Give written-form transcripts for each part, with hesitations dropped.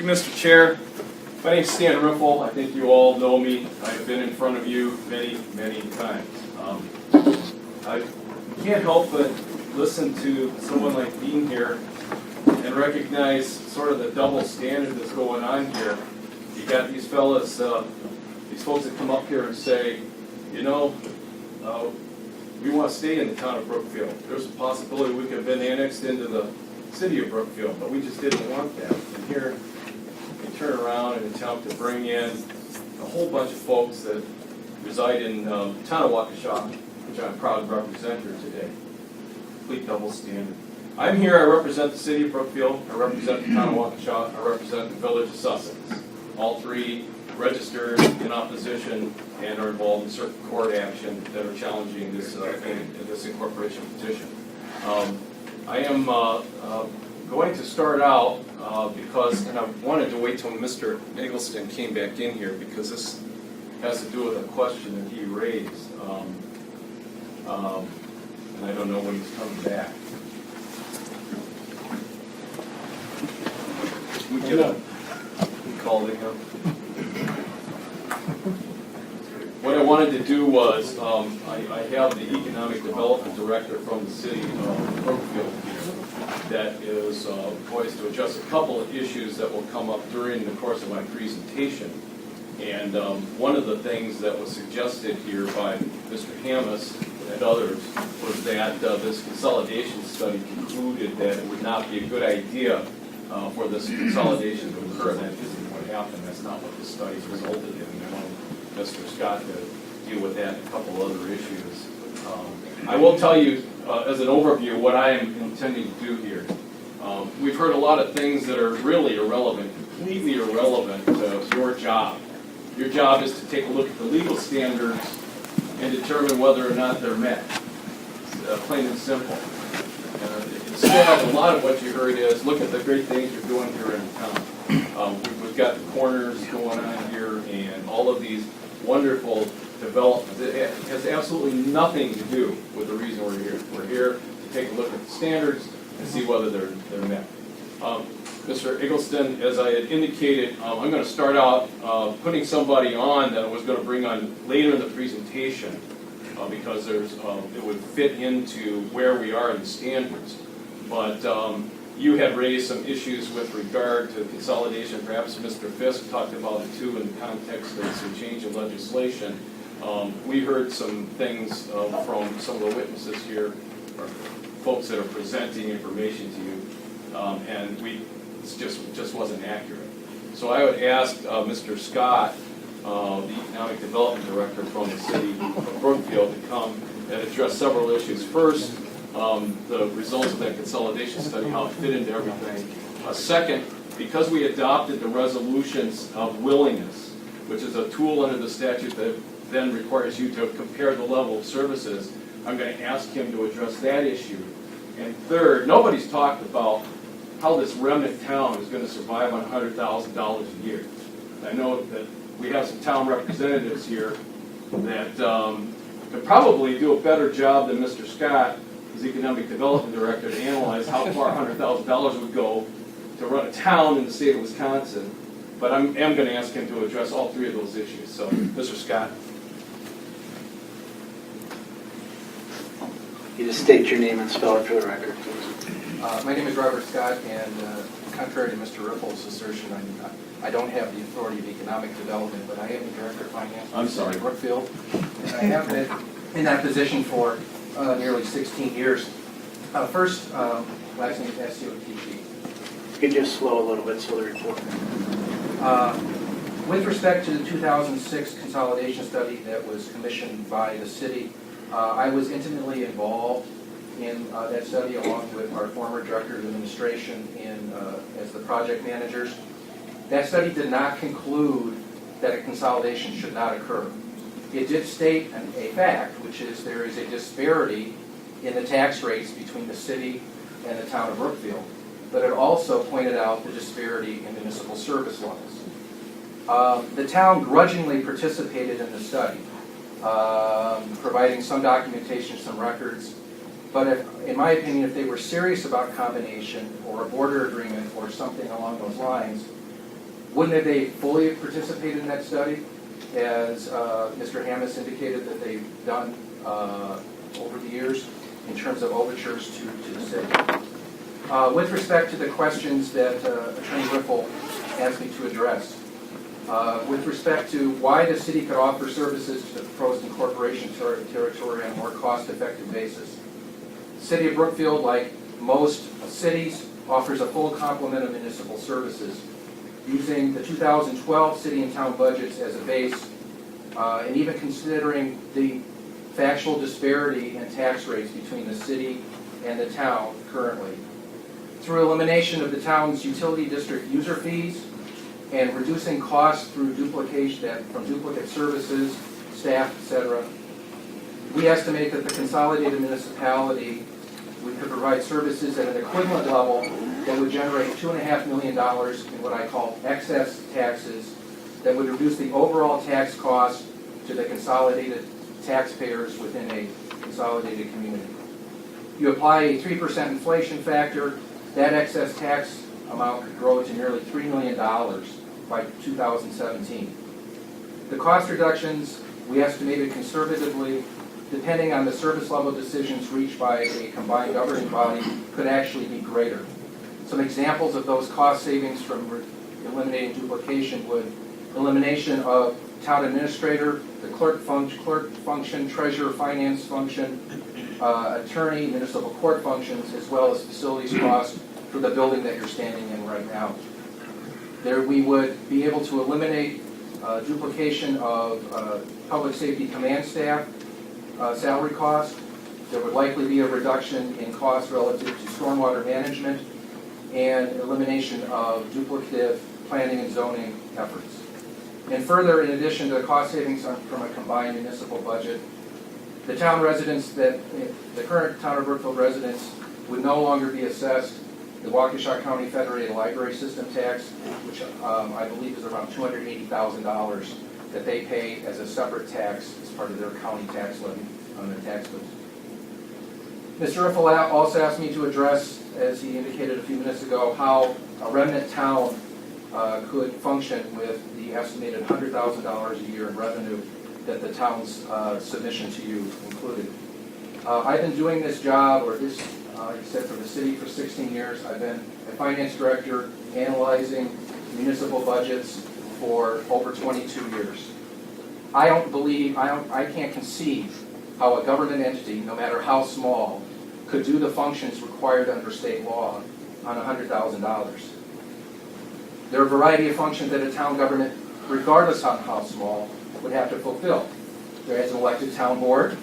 you, Mr. Chair. My name is Stan Riffle. I think you all know me. I've been in front of you many, many times. I can't help but listen to someone like Dean here and recognize sort of the double standard that's going on here. You got these fellas, these folks that come up here and say, you know, we want to stay in the town of Brookfield. There's a possibility we could have been annexed into the City of Brookfield, but we just didn't want that. And here, we turn around and attempt to bring in a whole bunch of folks that reside in the Town of Waukesha, which I'm proud to represent here today. Complete double standard. I'm here, I represent the City of Brookfield, I represent the Town of Waukesha, I represent the Village of Sussex. All three registered in opposition and are involved in certain court action that are challenging this this incorporation petition. I am going to start out because, and I wanted to wait till Mr. Eggleston came back in here because this has to do with a question that he raised. And I don't know when he's coming back. We get up. We called him. What I wanted to do was, I have the Economic Development Director from the City of Brookfield here that is poised to address a couple of issues that will come up during the course of my presentation. And one of the things that was suggested here by Mr. Hamm and others was that this consolidation study concluded that it would not be a good idea for this consolidation to occur. And that isn't what happened. That's not what the study resulted in. I want Mr. Scott to deal with that and a couple other issues. I will tell you, as an overview, what I am intending to do here. We've heard a lot of things that are really irrelevant, completely irrelevant to your job. Your job is to take a look at the legal standards and determine whether or not they're met. Plain and simple. Instead, a lot of what you heard is, look at the great things you're doing here in town. We've got the corners going on here and all of these wonderful developments. It has absolutely nothing to do with the reason we're here. We're here to take a look at the standards and see whether they're met. Mr. Eggleston, as I had indicated, I'm going to start out putting somebody on that I was going to bring on later in the presentation because it would fit into where we are in the standards. But you had raised some issues with regard to consolidation. Perhaps Mr. Fisk talked about it too in the context of some change in legislation. We heard some things from some of the witnesses here, or folks that are presenting information to you, and it just wasn't accurate. So I would ask Mr. Scott, the Economic Development Director from the City of Brookfield, to come and address several issues. First, the results of that consolidation study, how it fit into everything. Second, because we adopted the resolutions of willingness, which is a tool under the statute that then requires you to compare the level of services, I'm going to ask him to address that issue. And third, nobody's talked about how this remnant town is going to survive on $100,000 a year. I know that we have some town representatives here that could probably do a better job than Mr. Scott, as Economic Development Director, to analyze how far $100,000 would go to run a town in the state of Wisconsin. But I am going to ask him to address all three of those issues. So, Mr. Scott. You just state your name and spell it for the record, please. My name is Robert Scott, and contrary to Mr. Riffle's assertion, I don't have the authority of economic development, but I am the Director of Finance for the City of Brookfield, and I have been in that position for nearly 16 years. First, last name is S-C-O-T-T. You could just slow a little bit so the report. With respect to the 2006 consolidation study that was commissioned by the city, I was intimately involved in that study along with our former Director of Administration as the project managers. That study did not conclude that a consolidation should not occur. It did state a fact, which is there is a disparity in the tax rates between the city and the town of Brookfield, but it also pointed out the disparity in municipal service levels. The town grudgingly participated in the study, providing some documentation, some records, but in my opinion, if they were serious about combination or a border agreement or something along those lines, Wouldn't they fully have participated in that study, as Mr. Hamm has indicated that they've done over the years in terms of overtures to the city. With respect to the questions that Attorney Riffle asked me to address, with respect to why the city could offer services to the proposed incorporation territory on a more cost-effective basis. The City of Brookfield, like most cities, offers a full complement of municipal services. Using the 2012 city and town budgets as a base, and even considering the factual disparity in tax rates between the city and the town currently. Through elimination of the town's utility district user fees and reducing costs through duplication from duplicate services, staff, etc., we estimate that the consolidated municipality could provide services at an equivalent level that would generate $2.5 million in what I call excess taxes that would reduce the overall tax cost to the consolidated taxpayers within a consolidated community. You apply a 3% inflation factor, that excess tax amount could grow to nearly $3 million by 2017. The cost reductions we estimated conservatively, depending on the service level decisions reached by a combined governing body, could actually be greater. Some examples of those cost savings from eliminating duplication would elimination of town administrator, the clerk function, treasurer, finance function, attorney, municipal court functions, as well as facilities costs for the building that you're standing in right now. There we would be able to eliminate duplication of public safety command staff salary costs. There would likely be a reduction in costs relative to stormwater management and elimination of duplicative planning and zoning efforts. And further, in addition to the cost savings from a combined municipal budget, the town residents the current Town of Brookfield residents would no longer be assessed the Waukesha County Federated Library System tax, which I believe is around $280,000 that they pay as a separate tax as part of their county tax levy on their tax bills. Mr. Riffle also asked me to address, as he indicated a few minutes ago, how a remnant town could function with the estimated $100,000 a year in revenue that the town's submission to you included. I've been doing this job, or this, like I said, for the city for 16 years. I've been a finance director analyzing municipal budgets for over 22 years. I can't conceive how a government entity, no matter how small, could do the functions required under state law on $100,000. There are a variety of functions that a town government, regardless of how small, would have to fulfill. There is an elected town board,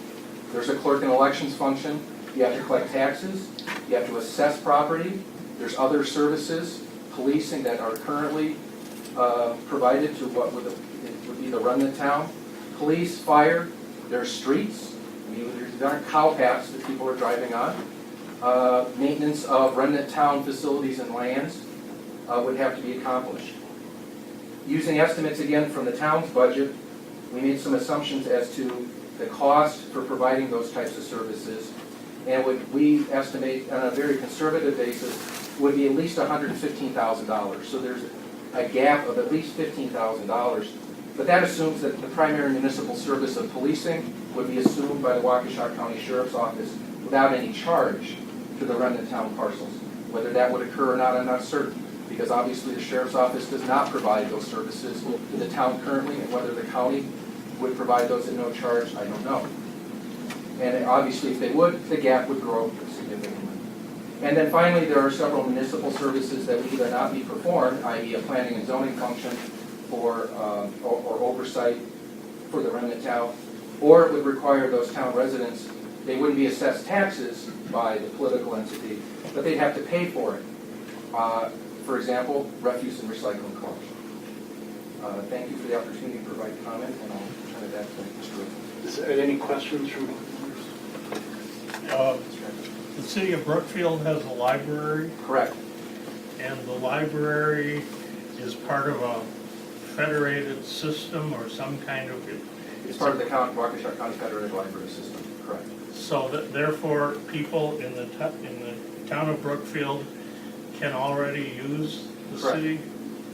there's a clerk and elections function, you have to collect taxes, you have to assess property, there's other services, policing that are currently provided to what would be the remnant town. Police, fire, there's streets, there aren't cow paths that people are driving on. Maintenance of remnant town facilities and lands would have to be accomplished. Using estimates again from the town's budget, we made some assumptions as to the cost for providing those types of services, and we estimate on a very conservative basis would be at least $115,000. So there's a gap of at least $15,000. But that assumes that the primary municipal service of policing would be assumed by the Waukesha County Sheriff's Office without any charge to the remnant town parcels. Whether that would occur or not, I'm not certain, because obviously the Sheriff's Office does not provide those services to the town currently, and whether the county would provide those at no charge, I don't know. And obviously if they would, the gap would grow significantly. And then finally, there are several municipal services that would either not be performed, i.e. a planning and zoning function for or oversight for the remnant town, or it would require those town residents, they wouldn't be assessed taxes by the political entity, but they'd have to pay for it. For example, refuse and recycling costs. Thank you for the opportunity to provide comment, and I'll turn it back to Mr. Riffle. Is there any questions from members? The City of Brookfield has a library, Correct. and the library is part of a federated system or some kind of... It's part of the Waukesha County Federated Library System, correct. So that therefore people in the town of Brookfield can already use the Correct. city?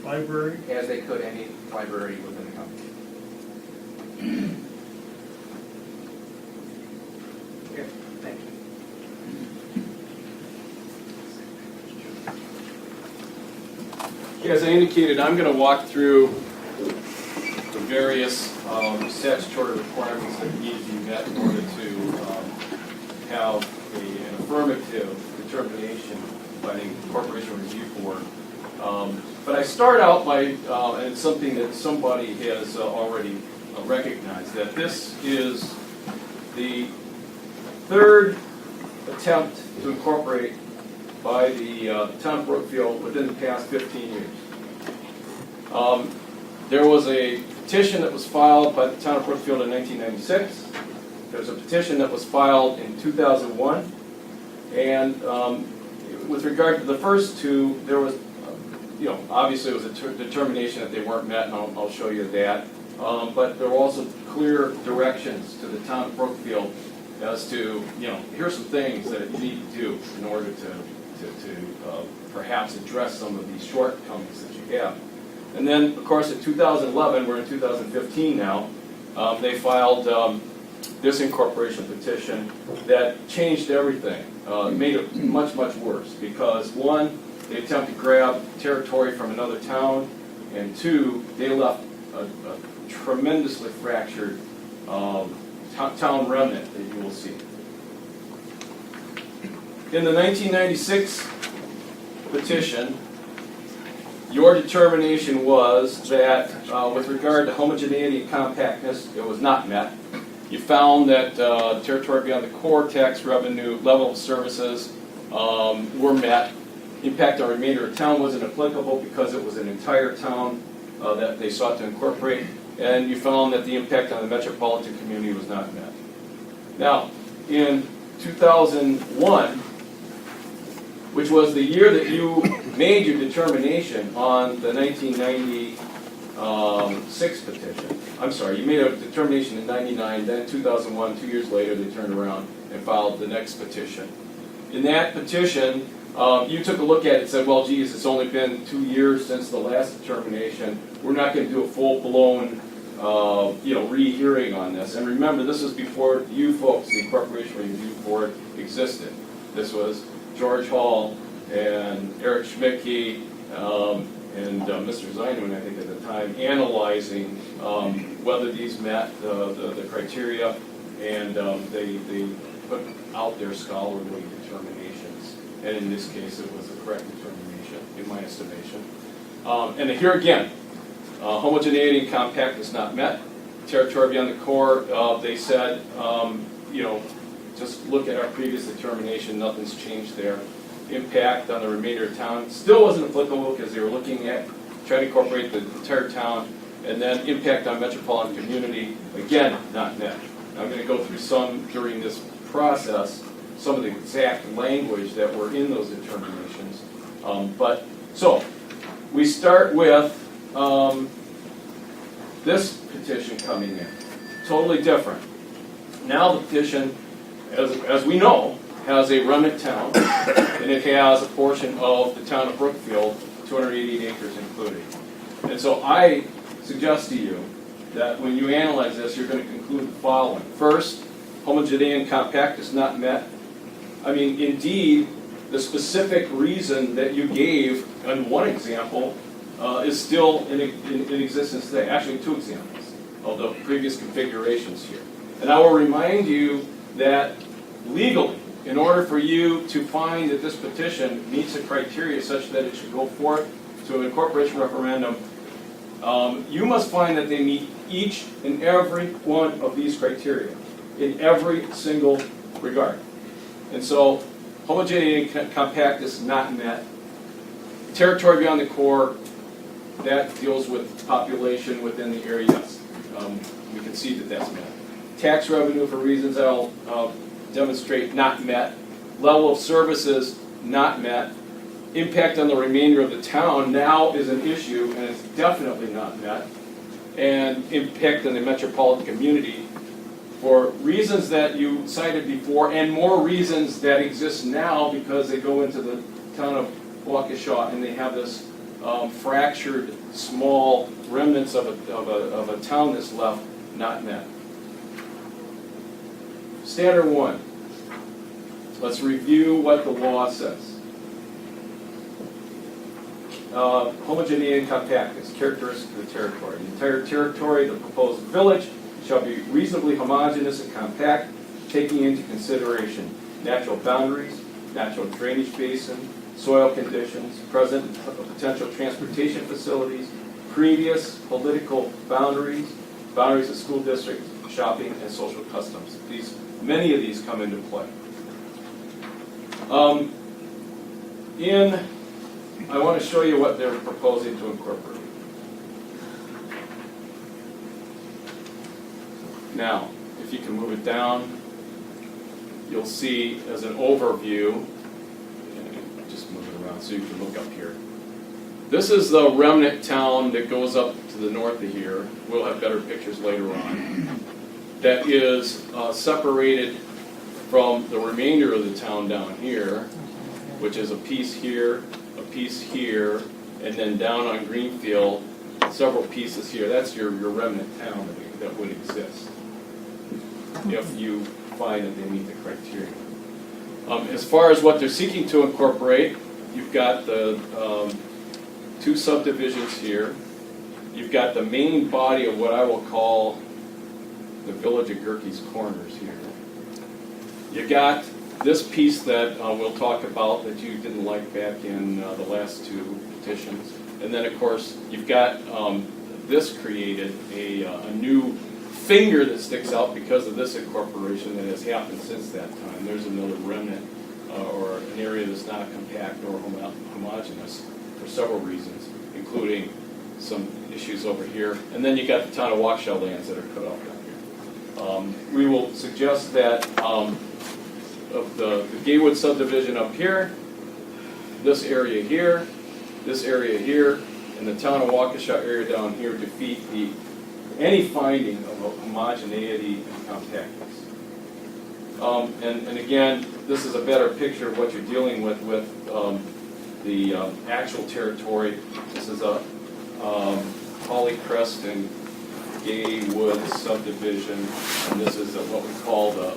library? as they could any library within the county. Okay, thank you. As I indicated, I'm going to walk through the various statutory requirements that need to be met in order to have an affirmative determination by the Incorporation Review Board. But I start out by, and it's something that somebody has already recognized, that this is the third attempt to incorporate by the Town of Brookfield within the past 15 years. There was a petition that was filed by the Town of Brookfield in 1996. There was a petition that was filed in 2001. And with regard to the first two, there was, obviously it was a determination that they weren't met, and I'll show you that. But there were also clear directions to the Town of Brookfield as to, here's some things that you need to do in order to perhaps address some of these shortcomings that you have. And then, of course, in 2011, we're in 2015 now, they filed this incorporation petition that changed everything, made it much, much worse, because one, they attempted to grab territory from another town, and two, they left a tremendously fractured town remnant that you will see. In the 1996 petition, your determination was that with regard to homogeneity and compactness, it was not met. You found that territory beyond the core, tax revenue, level of services were met. Impact on remainder of town wasn't applicable because it was an entire town that they sought to incorporate. And you found that the impact on the metropolitan community was not met. Now, in 2001, which was the year that you made your determination on the 1996 petition. I'm sorry, you made a determination in 99, then 2001, 2 years later, they turned around and filed the next petition. In that petition, you took a look at it and said, well, geez, it's only been 2 years since the last determination. We're not going to do a full-blown rehearing on this. And remember, this was before you folks, the Incorporation Review Board, existed. This was George Hall and Eric Schmidtke and Mr. Zeinman, I think at the time, analyzing whether these met the criteria, and they put out their scholarly determinations. And in this case, it was the correct determination, in my estimation. And here again, homogeneity and compactness not met. Territory beyond the core, they said, just look at our previous determination, nothing's changed there. Impact on the remainder of town still wasn't applicable because they were looking at trying to incorporate the entire town. And then impact on metropolitan community, again, not met. I'm going to go through some during this process, some of the exact language that were in those determinations. So we start with this petition coming in, totally different. Now the petition, as we know, has a remnant town, and it has a portion of the town of Brookfield, 288 acres included. And so I suggest to you that when you analyze this, you're going to conclude the following. First, homogeneity and compactness not met. I mean, indeed, the specific reason that you gave in one example is still in existence today. Actually, two examples of the previous configurations here. And I will remind you that legally, in order for you to find that this petition meets the criteria such that it should go forth to an incorporation referendum, you must find that they meet each and every one of these criteria in every single regard. And so, homogeneity and compactness not met. Territory beyond the core, that deals with population within the area. Yes, we can see that that's met. Tax revenue, for reasons I'll demonstrate, not met. Level of services, not met. Impact on the remainder of the town now is an issue, and it's definitely not met. And impact on the metropolitan community, for reasons that you cited before, and more reasons that exist now because they go into the town of Waukesha and they have this fractured, small remnants of a town that's left not met. Standard 1. Let's review what the law says. Homogeneity and compactness, characteristic of the territory. The entire territory of the proposed village shall be reasonably homogeneous and compact, taking into consideration natural boundaries, natural drainage basin, soil conditions, present and potential transportation facilities, previous political boundaries, boundaries of school districts, shopping, and social customs. Many of these come into play. I want to show you what they're proposing to incorporate. Now, if you can move it down, you'll see as an overview, just move it around so you can look up here. This is the remnant town that goes up to the north of here. We'll have better pictures later on. That is separated from the remainder of the town down here, which is a piece here, a piece here, and then down on Greenfield, several pieces here. That's your remnant town that would exist if you find that they meet the criteria. As far as what they're seeking to incorporate, you've got the 2 subdivisions here. You've got the main body of what I will call the Village of Gerke's Corners here. You got this piece that we'll talk about that you didn't like back in the last 2 petitions. And then, of course, you've got this created a new finger that sticks out because of this incorporation that has happened since that time. There's another remnant or an area that's not compact or homogeneous for several reasons, including some issues over here. And then you got the Town of Waukesha lands that are cut off down here. We will suggest that of the Gaywood subdivision up here, this area here, and the Town of Waukesha area down here defeat any finding of homogeneity and compactness. And again, this is a better picture of what you're dealing with the actual territory. This is a Hollycrest and Gaywood subdivision, and this is what we call the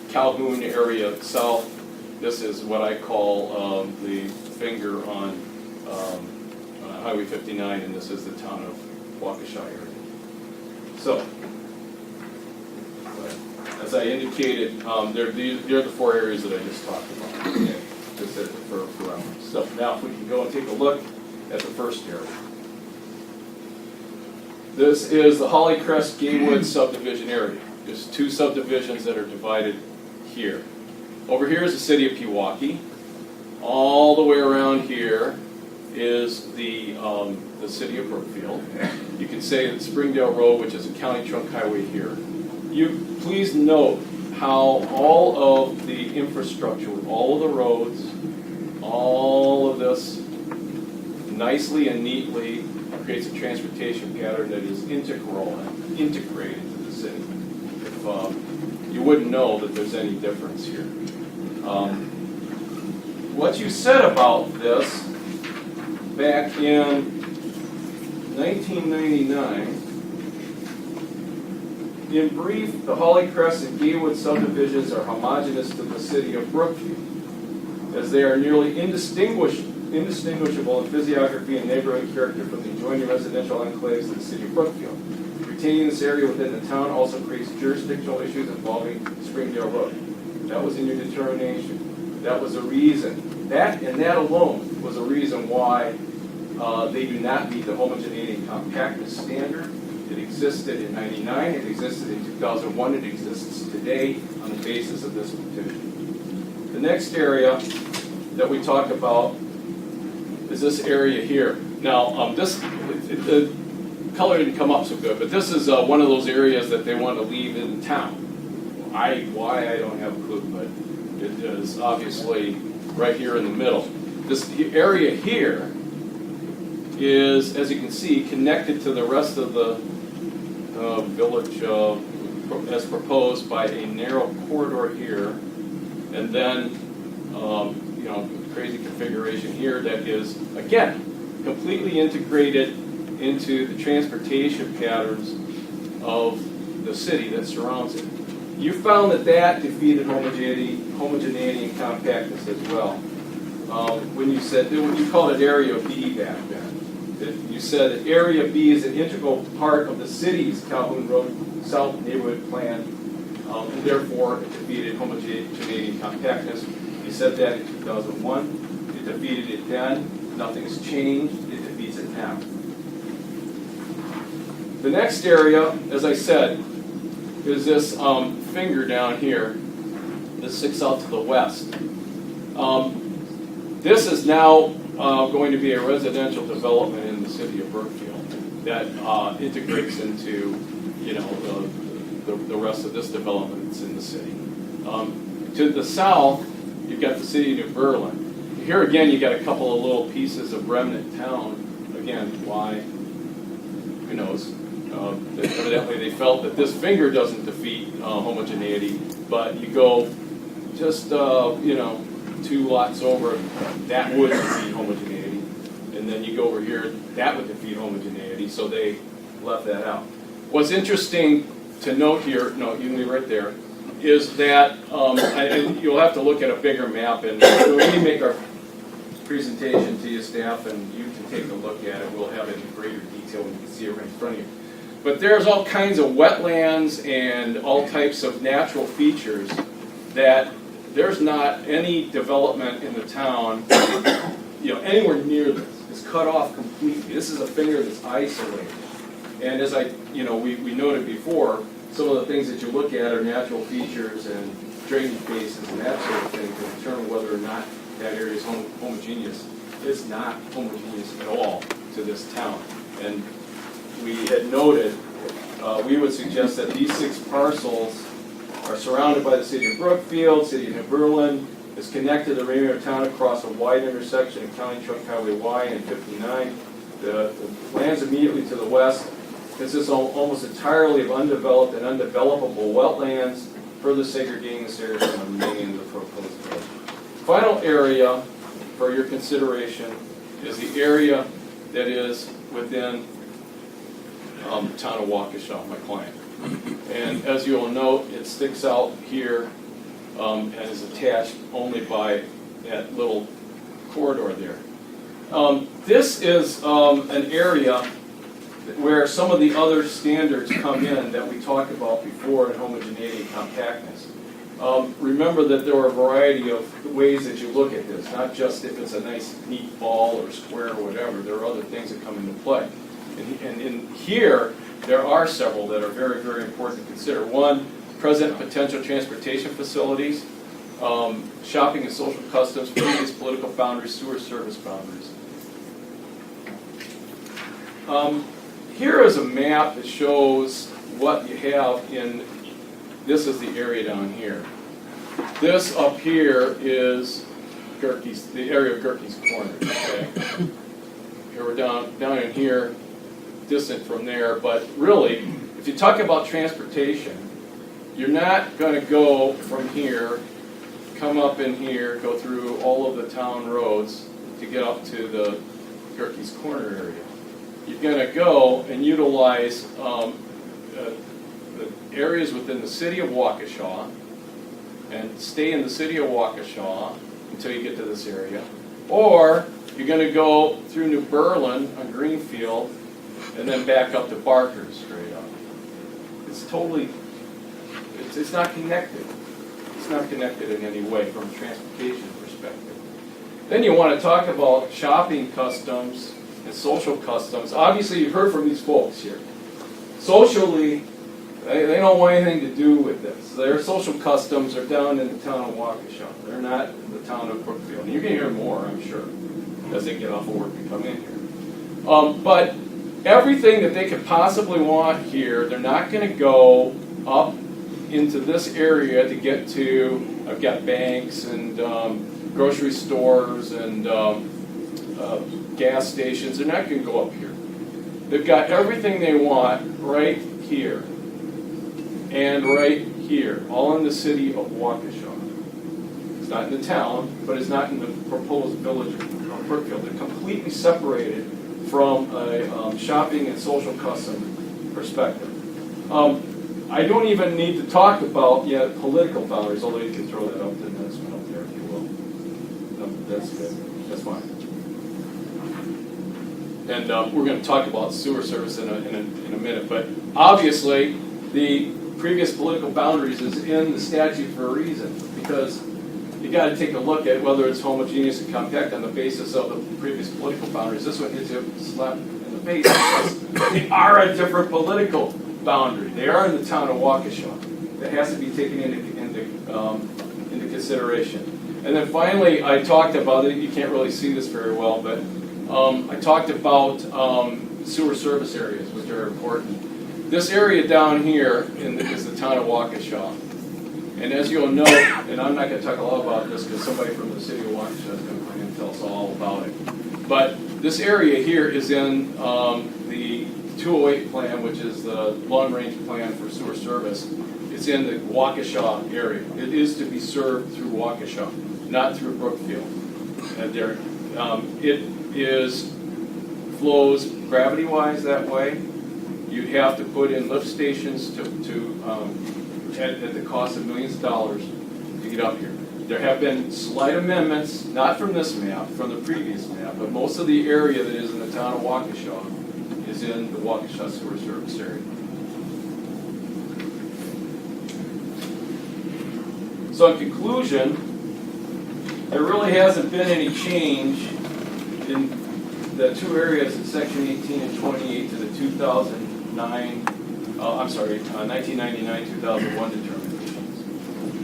Calhoun area south. This is what I call the finger on Highway 59, and this is the Town of Waukesha area. So, as I indicated, they're the 4 areas that I just talked about. Okay, just for reference. So now, if we can go and take a look at the first area. This is the Hollycrest Gaywood subdivision area. There's 2 subdivisions that are divided here. Over here is the city of Pewaukee. All the way around here is the city of Brookfield. You can say that Springdale Road, which is a county trunk highway here. You please note how all of the infrastructure, all of the roads, all of this nicely and neatly creates a transportation pattern that is integral and integrated to the city. If you wouldn't know that there's any difference here. What you said about this back in 1999, in brief, the Hollycrest and Gaywood subdivisions are homogeneous to the city of Brookfield, as they are nearly indistinguishable in physiography and neighborhood character from the adjoining residential enclaves of the city of Brookfield. Retaining this area within the town also creates jurisdictional issues involving Springdale Road. That was in your determination. That was a reason. That and that alone was a reason why they do not meet the homogeneity and compactness standard. It existed in '99, it existed in 2001, it exists today on the basis of this petition. The next area that we talk about is this area here. Now, the color didn't come up so good, but this is one of those areas that they want to leave in town. Why, I don't have a clue, but it is obviously right here in the middle. This area here is, as you can see, connected to the rest of the village as proposed by a narrow corridor here, and then crazy configuration here that is, again, completely integrated into the transportation patterns of the city that surrounds it. You found that that defeated homogeneity and compactness as well. When you said, you called it Area B back then. You said that Area B is an integral part of the city's Calhoun Road South neighborhood plan, and therefore it defeated homogeneity and compactness. You said that in 2001. It defeated it then. Nothing's changed. It defeats it now. The next area, as I said, is this finger down here that sticks out to the west. This is now going to be a residential development in the city of Brookfield that integrates into, you know, the rest of this development that's in the city. To the south, you've got the city of New Berlin. Here again, you got a couple of little pieces of remnant town. Again, why? Who knows? Evidently, they felt that this finger doesn't defeat homogeneity, but you go just, you know, 2 lots over, that would defeat homogeneity. And then you go over here, that would defeat homogeneity, so they left that out. What's interesting to note here, no, you can leave right there, is that, and you'll have to look at a bigger map, and when we make our presentation to you, staff, and you can take a look at it, we'll have it in greater detail when you can see it right in front of you. But there's all kinds of wetlands and all types of natural features that there's not any development in the town, you know, anywhere near this. It's cut off completely. This is a finger that's isolated. And as we noted before, some of the things that you look at are natural features and drainage basins and that sort of thing to determine whether or not that area is homogeneous. It's not homogeneous at all to this town. And we had noted, we would suggest that these 6 parcels are surrounded by the city of Brookfield, city of New Berlin, is connected to the Rainier town across a wide intersection of County Truck Highway Y and 59. The lands immediately to the west consists almost entirely of undeveloped and undevelopable wetlands, further segregating this area from the remaining of the proposed village. Final area for your consideration is the area that is within Town of Waukesha, my client. And as you will note, it sticks out here and is attached only by that little corridor there. This is an area where some of the other standards come in that we talked about before in homogeneity and compactness. Remember that there are a variety of ways that you look at this, not just if it's a nice neat ball or square or whatever. There are other things that come into play. And in here, there are several that are very, very important to consider. One, present and potential transportation facilities, shopping and social customs, previous political boundaries, sewer service boundaries. Here is a map that shows what you have in, this is the area down here. This up here is Gerke's, the area of Gerke's Corner, okay? Here we're down in here, distant from there, but really, if you talk about transportation, you're not going to go from here, come up in here, go through all of the town roads to get up to the Gerke's Corner area. You're going to go and utilize the areas within the city of Waukesha and stay in the city of Waukesha until you get to this area. Or you're going to go through New Berlin on Greenfield and then back up to Barker straight up. It's totally, it's not connected. It's not connected in any way from a transportation perspective. Then you want to talk about shopping customs and social customs. Obviously, you've heard from these folks here. Socially, they don't want anything to do with this. Their social customs are down in the town of Waukesha. They're not in the town of Brookfield. And you can hear more, I'm sure, as they get off of work and come in here. But everything that they could possibly want here, they're not going to go up into this area to get to. I've got banks and grocery stores and gas stations. They're not going to go up here. They've got everything they want right here and right here, all in the city of Waukesha. It's not in the town, but it's not in the proposed village Brookfield. They're completely separated from a shopping and social custom perspective. I don't even need to talk about yet political boundaries, although you can throw that up, the next one up there if you will. No, that's good. That's fine. And we're going to talk about sewer service in a minute, but obviously the previous political boundaries is in the statute for a reason, because you got to take a look at whether it's homogeneous and compact on the basis of the previous political boundaries. This one hits you a slap in the face because they are a different political boundary. They are in the town of Waukesha. That has to be taken into consideration. And then finally, I talked about it. You can't really see this very well, but I talked about sewer service areas, which are important. This area down here is the town of Waukesha. And as you'll note, and I'm not going to talk a lot about this because somebody from the city of Waukesha is going to come in and tell us all about it. But this area here is in the 208 plan, which is the long-range plan for sewer service. It's in the Waukesha area. It is to be served through Waukesha, not through Brookfield. It flows gravity-wise that way. You have to put in lift stations at the cost of millions of dollars to get up here. There have been slight amendments, not from this map, from the previous map, but most of the area that is in the town of Waukesha is in the Waukesha sewer service area. So in conclusion, there really hasn't been any change in the two areas in section 18 and 28 to the 1999-2001 determinations.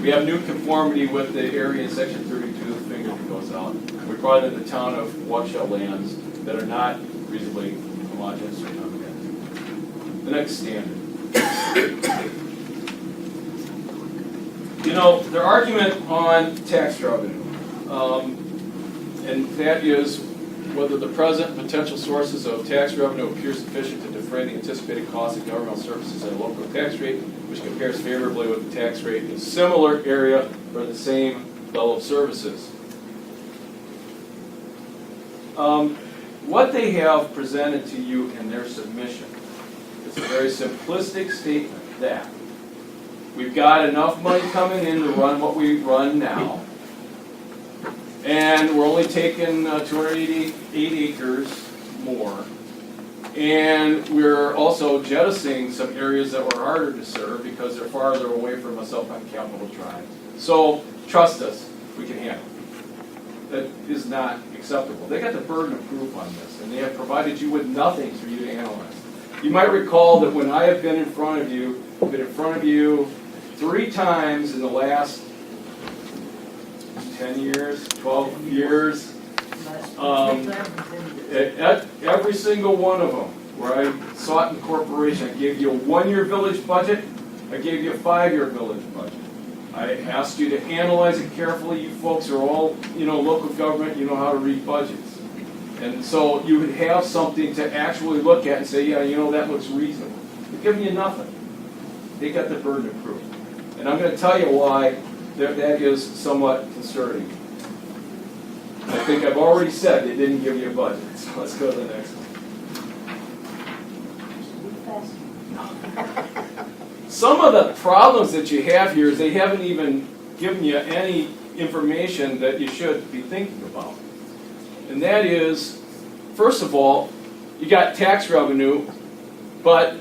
We have new conformity with the area in section 32, the finger that goes out. We brought in the town of Waukesha lands that are not reasonably homogeneous or compact. The next standard. You know, their argument on tax revenue, and that is whether the present potential sources of tax revenue appear sufficient to defray the anticipated cost of governmental services at a local tax rate, which compares favorably with the tax rate in a similar area for the same level of services. What they have presented to you in their submission is a very simplistic statement that we've got enough money coming in to run what we run now, and we're only taking 288 acres more, and we're also jettisoning some areas that were harder to serve because they're farther away from us up on Capitol Drive. So trust us, we can handle it. That is not acceptable. They got the burden of proof on this, and they have provided you with nothing for you to analyze. You might recall that when I have been in front of you, I've been in front of you 3 times in the last 10 years, 12 years. At every single one of them, where I sought Incorporation, I gave you a 1-year village budget, I gave you a 5-year village budget. I asked you to analyze it carefully. You folks are all, local government, you know how to read budgets. And so you would have something to actually look at and say, yeah, that looks reasonable. They're giving you nothing. They got the burden of proof. And I'm going to tell you why that is somewhat concerning. I think I've already said they didn't give you a budget. So let's go to the next one. Some of the problems that you have here is they haven't even given you any information that you should be thinking about. And that is, first of all, you got tax revenue, but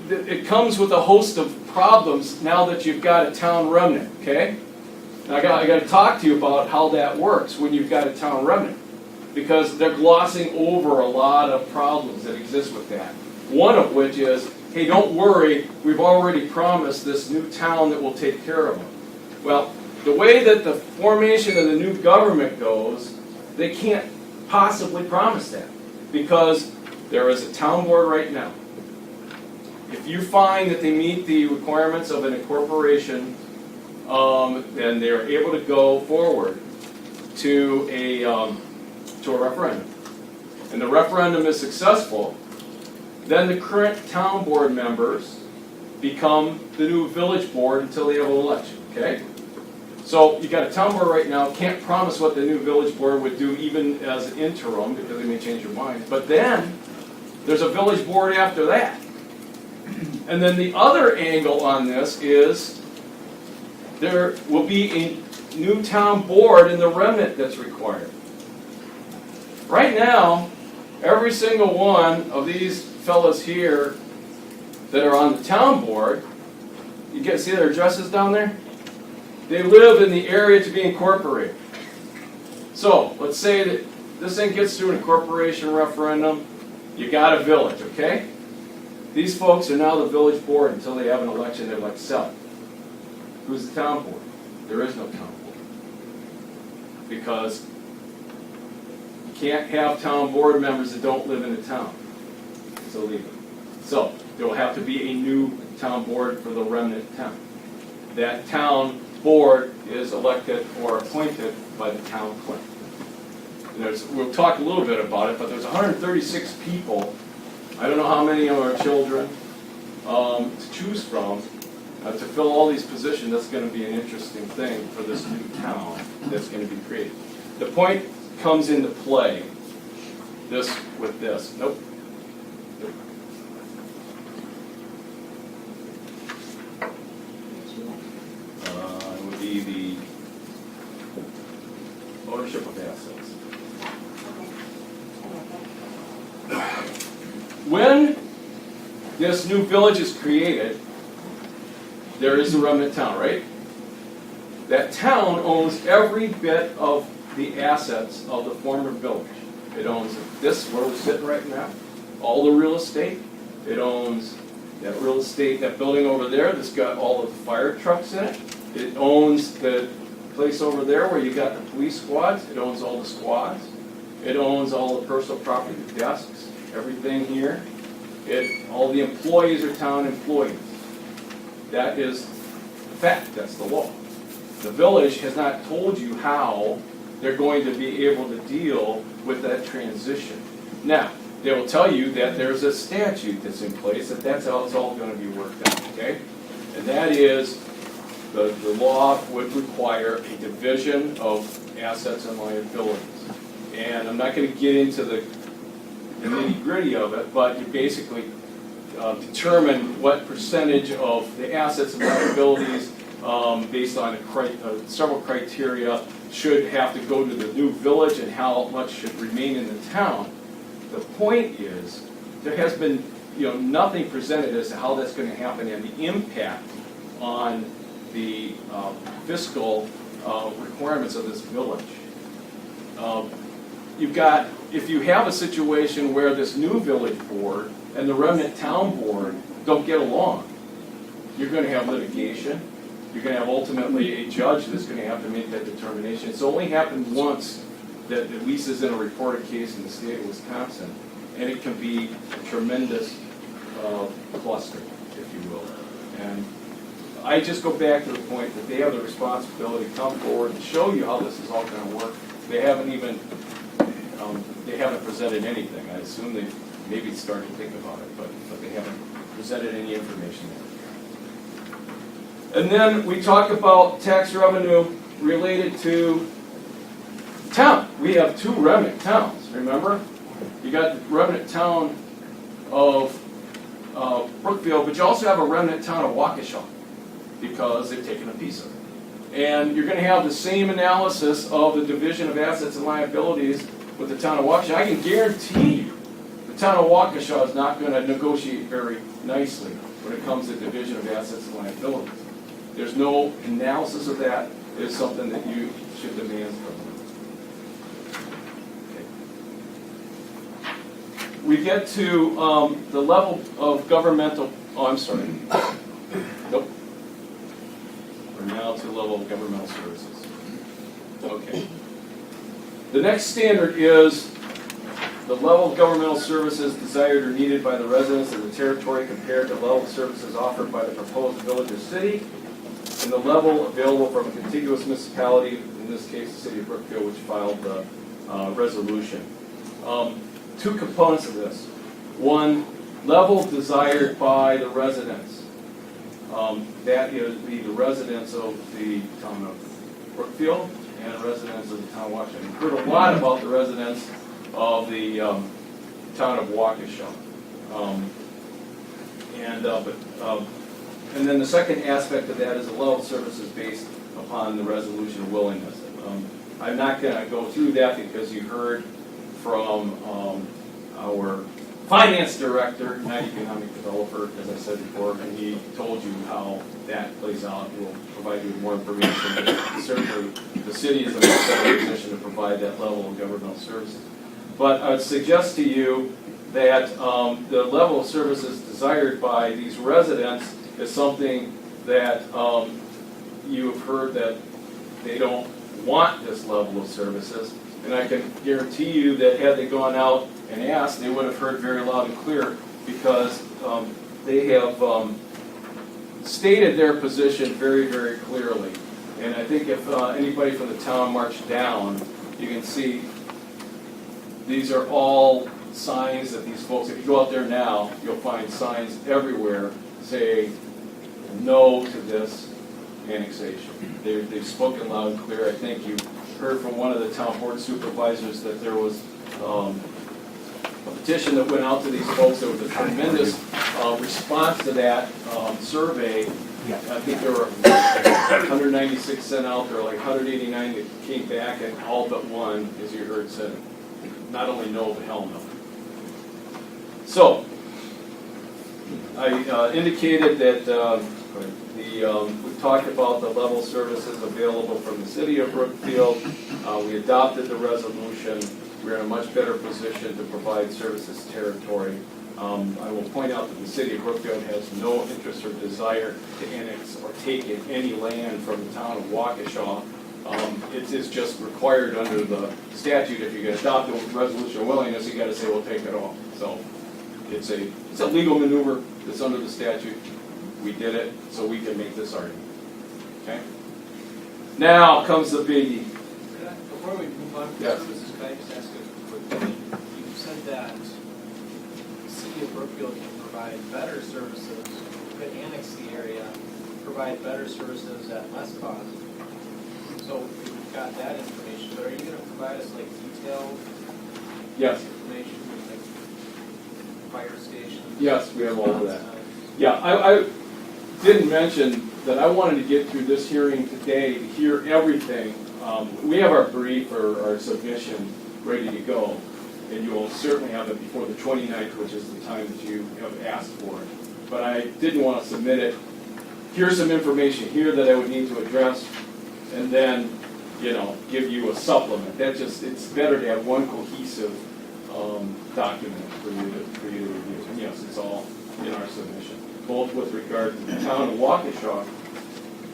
it comes with a host of problems now that you've got a town remnant, okay? Now I got to talk to you about how that works when you've got a town remnant, because they're glossing over a lot of problems that exist with that. One of which is, hey, don't worry, we've already promised this new town that will take care of them. Well, the way that the formation of the new government goes, they can't possibly promise that, because there is a town board right now. If you find that they meet the requirements of an incorporation, then they're able to go forward to a referendum. And the referendum is successful, then the current town board members become the new village board until they have an election, okay? So you got a town board right now, can't promise what the new village board would do even as an interim, because they may change their mind. But then, there's a village board after that. And then the other angle on this is, there will be a new town board in the remnant that's required. Right now, every single one of these fellas here that are on the town board, you get see their addresses down there? They live in the area to be incorporated. So, let's say that this thing gets through an incorporation referendum, you got a village, okay? These folks are now the village board until they have an election they'd like to sell. Who's the town board? There is no town board. Because you can't have town board members that don't live in the town. It's illegal. So, there will have to be a new town board for the remnant town. That town board is elected or appointed by the town clerk. We'll talk a little bit about it, but there's 136 people, I don't know how many of them are children, to choose from to fill all these positions. That's going to be an interesting thing for this new town that's going to be created. The point comes into play with this. Nope. It would be the ownership of assets. When this new village is created, there is a remnant town, right? That town owns every bit of the assets of the former village. It owns this, where we're sitting right now, all the real estate. It owns that real estate, that building over there that's got all of the fire trucks in it. It owns the place over there where you got the police squads. It owns all the squads. It owns all the personal property, the desks, everything here. All the employees are town employees. That is the fact, that's the law. The village has not told you how they're going to be able to deal with that transition. Now, they will tell you that there's a statute that's in place, that's how it's all going to be worked out, okay? And that is, the law would require a division of assets and liabilities. And I'm not going to get into the nitty-gritty of it, but you basically determine what percentage of the assets and liabilities based on several criteria should have to go to the new village and how much should remain in the town. The point is, there has been nothing presented as to how that's going to happen and the impact on the fiscal requirements of this village. If you have a situation where this new village board and the remnant town board don't get along, you're going to have litigation. You're going to have ultimately a judge that's going to have to make that determination. It's only happened once that at least is in a reported case in the state of Wisconsin, and it can be a tremendous cluster, if you will. And I just go back to the point that they have the responsibility to come forward and show you how this is all going to work. They haven't even presented anything. I assume they maybe started to think about it, but they haven't presented any information there. And then we talk about tax revenue related to town. We have two remnant towns, remember? You got the remnant town of Brookfield, but you also have a remnant town of Waukesha because they've taken a piece of it. And you're going to have the same analysis of the division of assets and liabilities with the town of Waukesha. I can guarantee you the town of Waukesha is not going to negotiate very nicely when it comes to division of assets and liabilities. There's no analysis of that. It's something that you should demand from them. Okay. We get to the level of governmental, I'm sorry. Nope. We're now to the level of governmental services. Okay. The next standard is the level of governmental services desired or needed by the residents of the territory compared to the level of services offered by the proposed village or city, and the level available from a contiguous municipality, in this case the City of Brookfield, which filed the resolution. Two components of this. One, level desired by the residents. That is the residents of the town of Brookfield and residents of the town of Waukesha. We've heard a lot about the residents of the town of Waukesha. And then the second aspect of that is the level of services based upon the resolution of willingness. I'm not going to go through that because you heard from our finance director, not economic developer, as I said before, and he told you how that plays out. We'll provide you with more information. But certainly, the city is in a much better position to provide that level of governmental services. But I would suggest to you that the level of services desired by these residents is something that you have heard that they don't want this level of services. And I can guarantee you that had they gone out and asked, they would have heard very loud and clear, because they have stated their position very, very clearly. And I think if anybody from the town marched down, you can see these are all signs that these folks, if you go out there now, you'll find signs everywhere saying no to this annexation. They've spoken loud and clear. I think you heard from one of the town board supervisors that there was a petition that went out to these folks. There was a tremendous response to that survey. I think there were 196 sent out, there were like 189 that came back, and all but one, as you heard, said not only no, but hell no. So, I indicated that we talked about the level of services available from the City of Brookfield. We adopted the resolution. We're in a much better position to provide services territory. I will point out that the City of Brookfield has no interest or desire to annex or take in any land from the town of Waukesha. It is just required under the statute. If you can adopt a resolution of willingness, you got to say, we'll take it all. So it's a legal maneuver that's under the statute. We did it so we can make this argument. Okay? Now comes the biggie. Before we move on to Yes. services, can I just ask a quick question? You said that the City of Brookfield can provide better services, could annex the area, provide better services at less cost. So we've got that information, but are you going to provide us like detailed Yes. information, like fire stations? Yes, we have all of that. Yeah, I didn't mention that I wanted to get through this hearing today to hear everything. We have our brief or our submission ready to go, and you will certainly have it before the 29th, which is the time that you have asked for it. But I didn't want to submit it. Here's some information here that I would need to address, and then, give you a supplement. It's better to have one cohesive document for you to review. And yes, it's all in our submission, both with regard to the town of Waukesha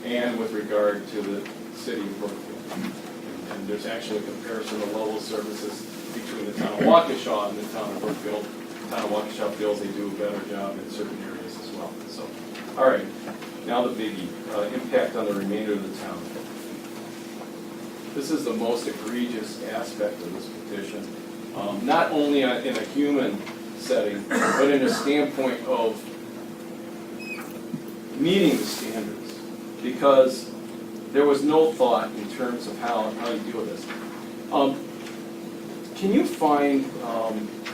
and with regard to the City of Brookfield. And there's actually a comparison of level of services between the town of Waukesha and the town of Brookfield. The town of Waukesha feels they do a better job in certain areas as well. So, all right, now the biggie, impact on the remainder of the town. This is the most egregious aspect of this petition, not only in a human setting, but in a standpoint of meeting the standards, because there was no thought in terms of how you deal with this. Can you find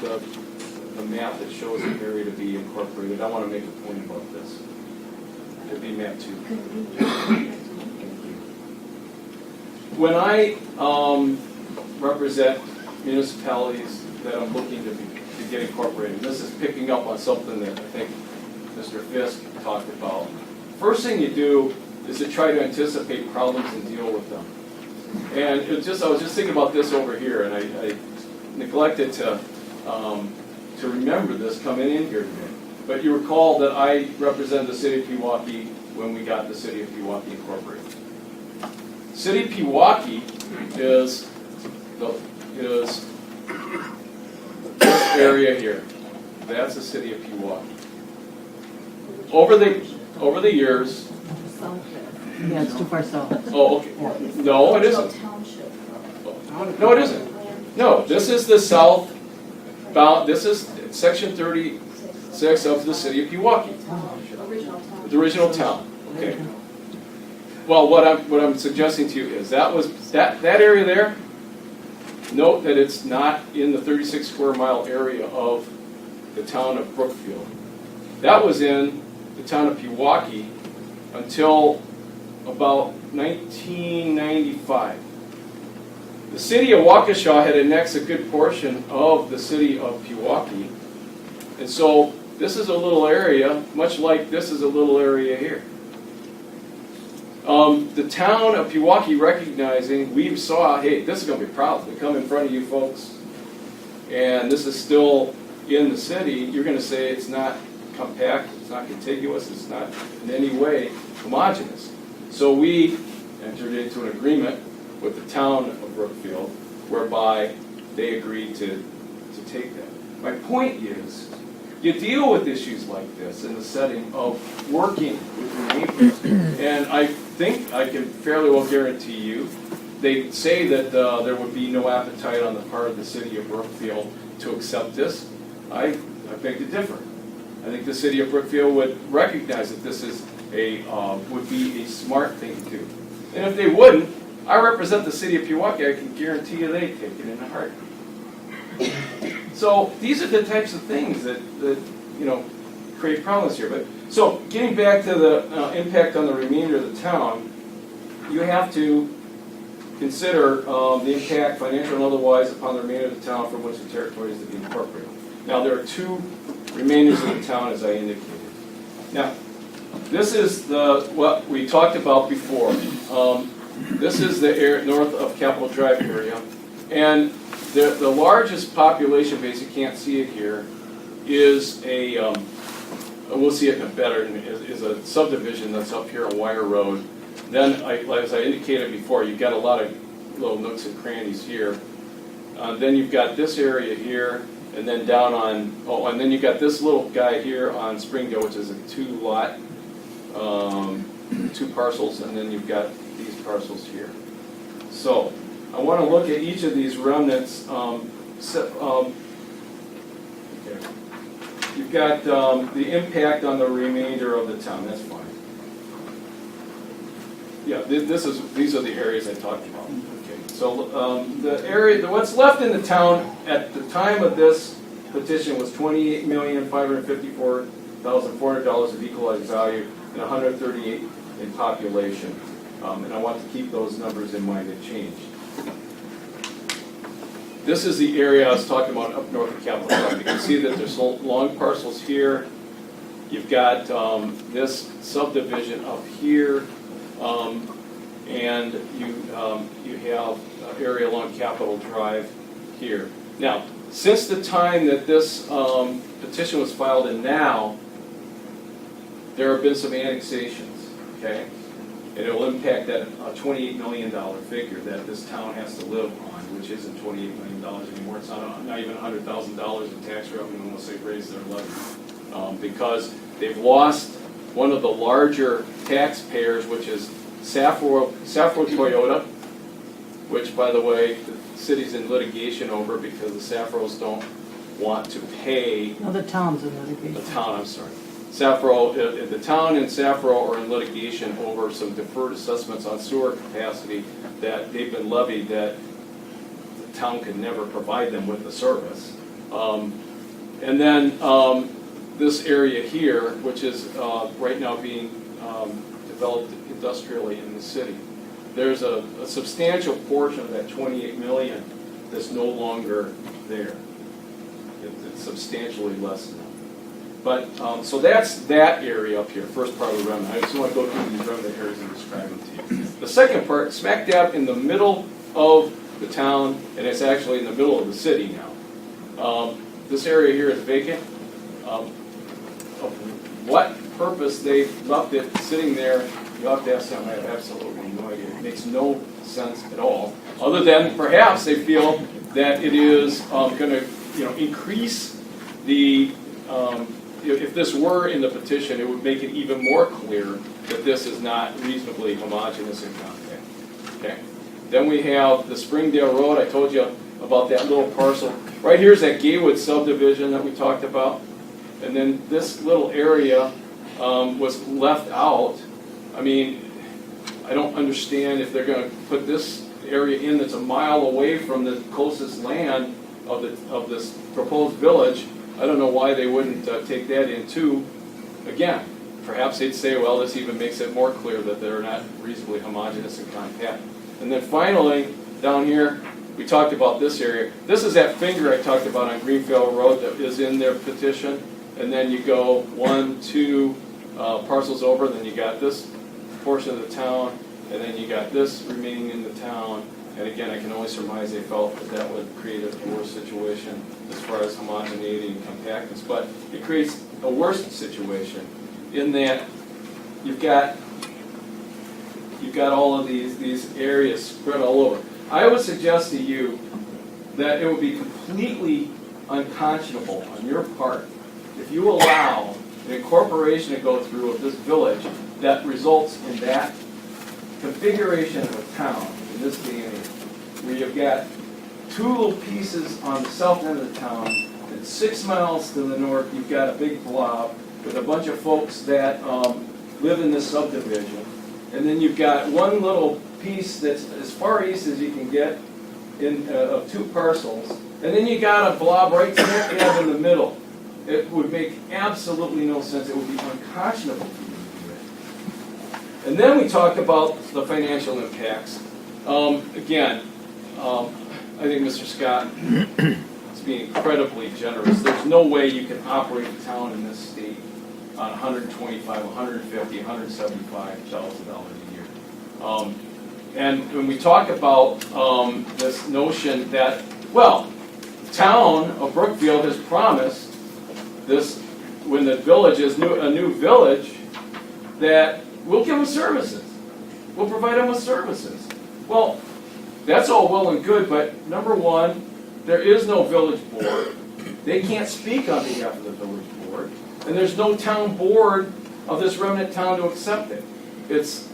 the map that shows the area to be incorporated? I want to make a point about this. It'd be map 2. Thank you. When I represent municipalities that I'm looking to get incorporated, and this is picking up on something that I think Mr. Fisk talked about. First thing you do is to try to anticipate problems and deal with them. And I was just thinking about this over here, and I neglected to remember this coming in here today. But you recall that I represent the City of Pewaukee when we got the City of Pewaukee incorporated. City of Pewaukee is this area here. That's the City of Pewaukee. Over the years. Yeah, it's too far south. Oh, okay. No, it isn't. No, it isn't. No, this is the southbound. This is section 36 of the City of Pewaukee. The original town. Okay. Well, what I'm suggesting to you is that area there, note that it's not in the 36 square mile area of the town of Brookfield. That was in the town of Pewaukee until about 1995. The city of Waukesha had annexed a good portion of the city of Pewaukee. And so this is a little area, much like this is a little area here. The town of Pewaukee recognizing, we saw, hey, this is going to be a problem. We come in front of you folks, and this is still in the city. You're going to say it's not compact, it's not contiguous, it's not in any way homogeneous. So we entered into an agreement with the town of Brookfield whereby they agreed to take that. My point is, you deal with issues like this in the setting of working with your neighbors. And I think I can fairly well guarantee you, they say that there would be no appetite on the part of the city of Brookfield to accept this. I beg to differ. I think the city of Brookfield would recognize that this is would be a smart thing to do. And if they wouldn't, I represent the city of Pewaukee. I can guarantee you they'd take it in a heartbeat. So these are the types of things that create problems here. But so getting back to the impact on the remainder of the town, you have to consider the impact, financial and otherwise, upon the remainder of the town from which the territory is to be incorporated. Now there are two remainders of the town, as I indicated. Now this is what we talked about before. This is the area north of Capitol Drive area, and the largest population base, you can't see it here, is we'll see it in a better, is a subdivision that's up here on Wire Road. Then, as I indicated before, you've got a lot of little nooks and crannies here. Then you've got this area here, and then down on, and then you've got this little guy here on Springdale, which is a two-lot, two parcels, and then you've got these parcels here. So I want to look at each of these remnants. Okay. You've got the impact on the remainder of the town. That's fine. Yeah, these are the areas I talked about. Okay. So the area, what's left in the town at the time of this petition was $28,554,400 of equalized value and 138 in population. And I want to keep those numbers in mind. They've changed. This is the area I was talking about up north of Capitol Drive. You can see that there's long parcels here. You've got this subdivision up here, and you have an area along Capitol Drive here. Now, since the time that this petition was filed and now, there have been some annexations, okay? And it will impact that $28 million figure that this town has to live on, which isn't $28 million anymore. It's not even $100,000 in tax revenue unless they raise their levy. Because they've lost one of the larger taxpayers, which is Safro Toyota, which, by the way, the city's in litigation over because the Safros don't want to pay. No, the town's in litigation. The town, I'm sorry. The town and Safro are in litigation over some deferred assessments on sewer capacity that they've been levied that the town could never provide them with the service. And then this area here, which is right now being developed industrially in the city. There's a substantial portion of that 28 million that's no longer there. It's substantially less now. But, so that's that area up here, first part of the remnant. I just want to go through these remnant areas and describe them to you. The second part, smack dab in the middle of the town, and it's actually in the middle of the city now. This area here is vacant. Of what purpose they left it sitting there, you have to ask them. I have absolutely no idea. It makes no sense at all, other than perhaps they feel that it is going to, increase the. If this were in the petition, it would make it even more clear that this is not reasonably homogeneous in content. Okay. Then we have the Springdale Road. I told you about that little parcel. Right here's that Gaywood subdivision that we talked about. And then this little area was left out. I mean, I don't understand if they're gonna put this area in that's a mile away from the closest land of this proposed village. I don't know why they wouldn't take that in too. Again, perhaps they'd say, well, this even makes it more clear that they're not reasonably homogeneous and compact. And then finally, down here, we talked about this area. This is that finger I talked about on Greenfield Road that is in their petition. And then you go 1, 2 parcels over, then you got this portion of the town, and then you got this remaining in the town. And again, I can only surmise they felt that that would create a worse situation as far as homogeneity and compactness. But it creates a worse situation in that you've got all of these areas spread all over. I would suggest to you that it would be completely unconscionable on your part if you allow an incorporation to go through of this village that results in that configuration of a town in this day and age, where you've got 2 little pieces on the south end of the town, and 6 miles to the north you've got a big blob with a bunch of folks that live in this subdivision, and then you've got one little piece that's as far east as you can get of 2 parcels, and then you got a blob right smack dab in the middle. It would make absolutely no sense. It would be unconscionable to do that. And then we talk about the financial impacts. Again, I think Mr. Scott is being incredibly generous. There's no way you can operate a town in this state on $125,000, $150,000, $175,000 a year. And when we talk about this notion that, well, the town of Brookfield has promised this, when the village is a new village, that we'll give them services. We'll provide them with services. Well, that's all well and good, but number one, there is no village board. They can't speak on behalf of the village board, and there's no town board of this remnant town to accept it. It's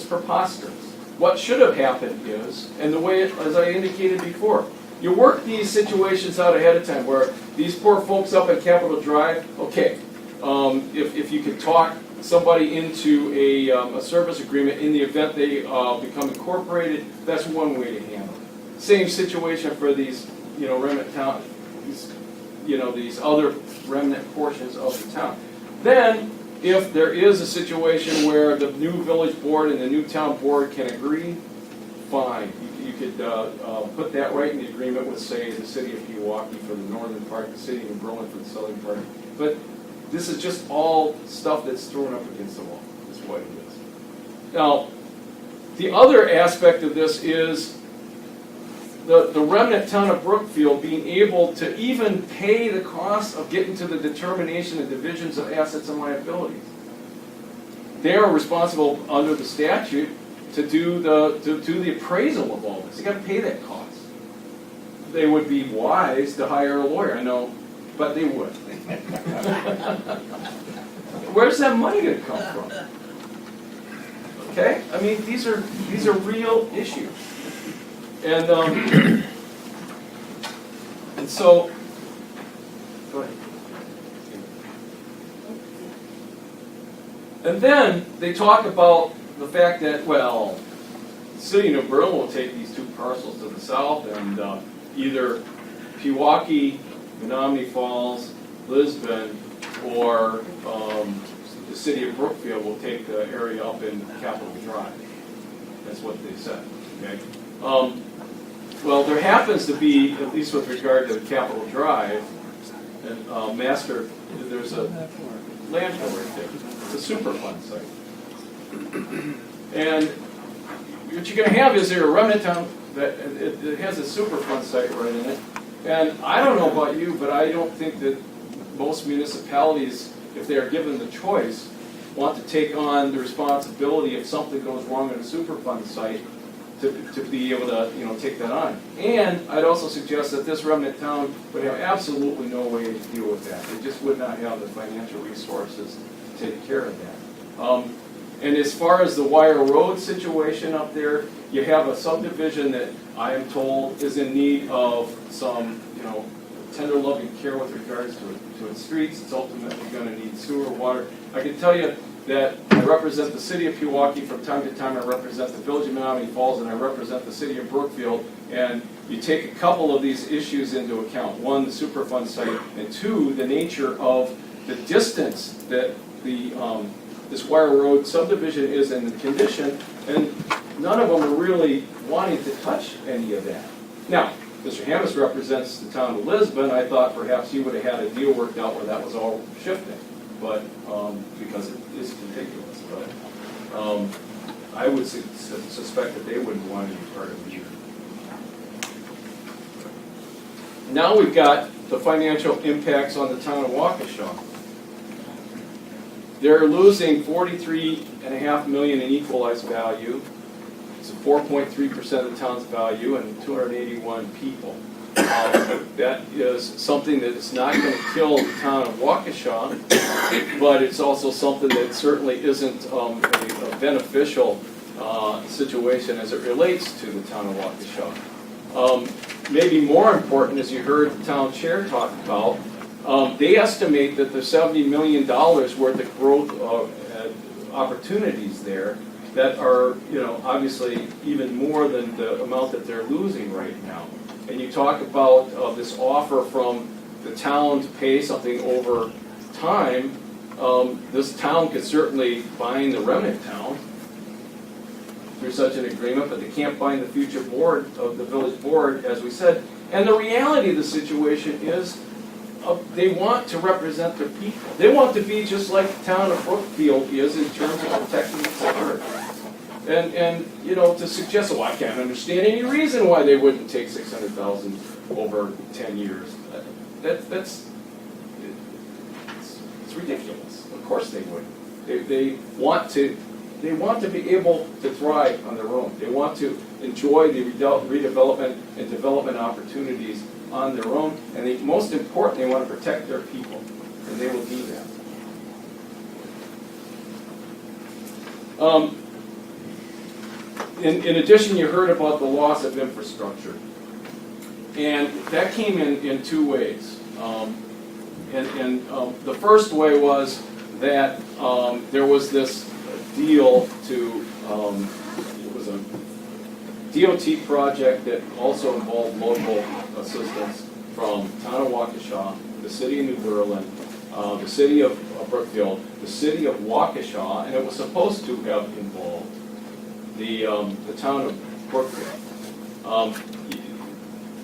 preposterous. What should have happened is, and the way, as I indicated before, you work these situations out ahead of time where these poor folks up at Capitol Drive, okay, if you could talk somebody into a service agreement in the event they become incorporated, that's one way to handle it. Same situation for these, remnant town, these other remnant portions of the town. Then, if there is a situation where the new village board and the new town board can agree, fine. You could put that right in the agreement with, say, the city of Pewaukee for the northern part, the city of Berlin for the southern part. But this is just all stuff that's thrown up against the wall, is what it is. Now, the other aspect of this is the remnant town of Brookfield being able to even pay the cost of getting to the determination of divisions of assets and liabilities. They are responsible under the statute to do the appraisal of all this. You got to pay that cost. They would be wise to hire a lawyer, I know, but they would. Where's that money going to come from? Okay, I mean these are real issues, and so go ahead. And then they talk about the fact that, well, the city of Berlin will take these 2 parcels to the south, and either Pewaukee, Menominee Falls, Lisbon, or the city of Brookfield will take the area up in Capitol Drive. That's what they said. Okay. Well, there happens to be, at least with regard to Capitol Drive, and there's a landfill right there. It's a Superfund site. And what you're going to have is there a remnant town that it has a Superfund site right in it. And I don't know about you, but I don't think that most municipalities, if they are given the choice, want to take on the responsibility if something goes wrong in a Superfund site to be able to take that on. And I'd also suggest that this remnant town would have absolutely no way to deal with that. They just would not have the financial resources to take care of that. And as far as the Wire Road situation up there, you have a subdivision that I am told is in need of some, tender loving care with regards to its streets. It's ultimately going to need sewer, water. I can tell you, that I represent the city of Pewaukee from time to time, I represent the village of Menominee Falls, and I represent the city of Brookfield, and you take a couple of these issues into account. One, the Superfund site, and two, the nature of the distance that this Wire Road subdivision is in the condition, and none of them are really wanting to touch any of that. Now, Mr. Hammis represents the town of Lisbon. I thought perhaps he would have had a deal worked out where that was all shifting, but because it is contiguous. But I would suspect that they wouldn't want to be part of it either. Now we've got the financial impacts on the town of Waukesha. They're losing $43.5 million in equalized value. It's 4.3% of the town's value and 281 people. That is something that is not going to kill the town of Waukesha, but it's also something that certainly isn't a beneficial situation as it relates to the town of Waukesha. Maybe more important, as you heard the town chair talk about, they estimate that there's $70 million worth of growth opportunities there that are, obviously even more than the amount that they're losing right now. And you talk about this offer from the town to pay something over time. This town could certainly bind the remnant town through such an agreement, but they can't bind the future board of the village board, as we said. And the reality of the situation is they want to represent their people. They want to be just like the town of Brookfield is in terms of protecting its security. And to suggest, well, I can't understand any reason why they wouldn't take $600,000 over 10 years. It's ridiculous. Of course they would. They want to be able to thrive on their own. They want to enjoy the redevelopment and development opportunities on their own, and most important, they want to protect their people, and they will do that. In addition, you heard about the loss of infrastructure, and that came in two ways. The first way was that there was this deal to, it was a DOT project that also involved local assistance from Town of Waukesha, the City of New Berlin, the City of Brookfield, the City of Waukesha, and it was supposed to have involved the Town of Brookfield.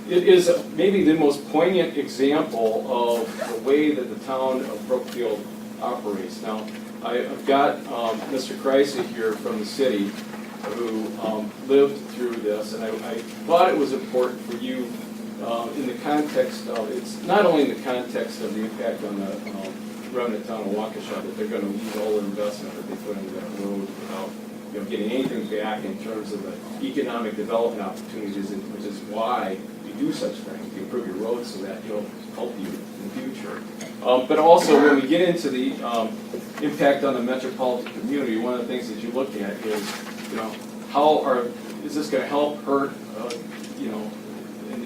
It is maybe the most poignant example of the way that the Town of Brookfield operates. Now, I've got Mr. Kreise here from the city who lived through this, and I thought it was important for you in the context of, it's not only in the context of the impact on the remnant town of Waukesha, that they're going to lose all their investment that they put into that road without getting anything back in terms of the economic development opportunities, which is why you do such things. You improve your roads so that it'll help you in the future. But also, when we get into the impact on the metropolitan community, one of the things that you look at is, is this going to help hurt,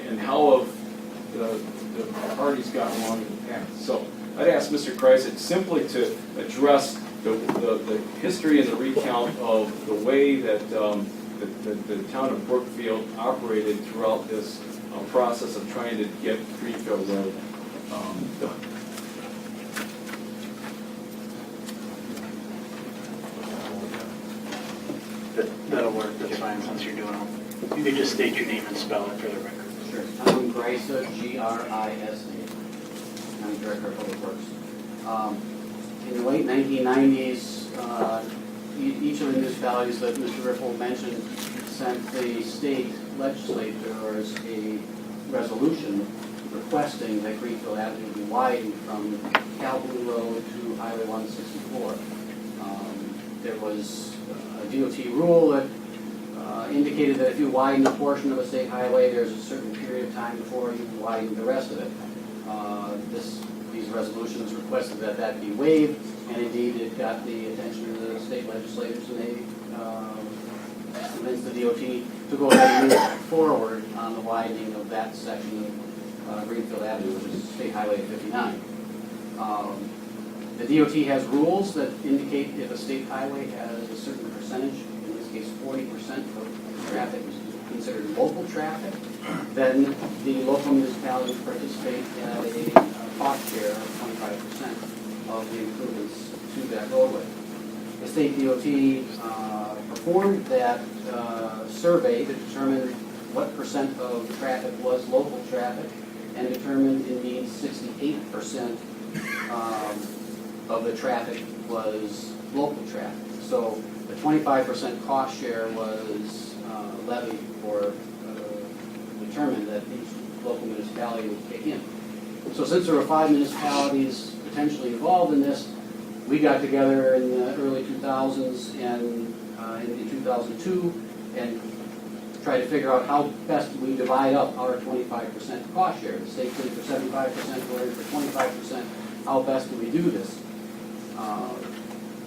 and how have the parties gotten along in the past? So I'd ask Mr. Kreise simply to address the history and the recount of the way that the town of Brookfield operated throughout this process of trying to get Greenfield Road done. That'll work, that's fine, since you're doing them. You can just state your name and spell it for the record. Sure. I'm Grisa, G-R-I-S-A. I'm Director of Public Works. In the late 1990s, each of the municipalities that Mr. Riffle mentioned sent the state legislators a resolution requesting that Greenfield Avenue be widened from Calhoun Road to Highway 164. There was a DOT rule that indicated that if you widen a portion of a state highway, there's a certain period of time before you can widen the rest of it. These resolutions requested that that be waived, and indeed it got the attention of the state legislators, and they convinced the DOT to go ahead and move forward on the widening of that section of Greenfield Avenue, which is State Highway 59. The DOT has rules that indicate if a state highway has a certain percentage, in this case 40% of traffic is considered local traffic, then the local municipalities participate at a cost share of 25% of the improvements to that roadway. The state DOT performed that survey to determine what percent of the traffic was local traffic, and determined indeed 68% of the traffic was local traffic. So the 25% cost share was levied or determined that each local municipality would kick in. So since there were 5 municipalities potentially involved in this, we got together in the early 2000s and in 2002 and tried to figure out how best we divide up our 25% cost share. The state's in for 75%, we're in for 25%. How best do we do this?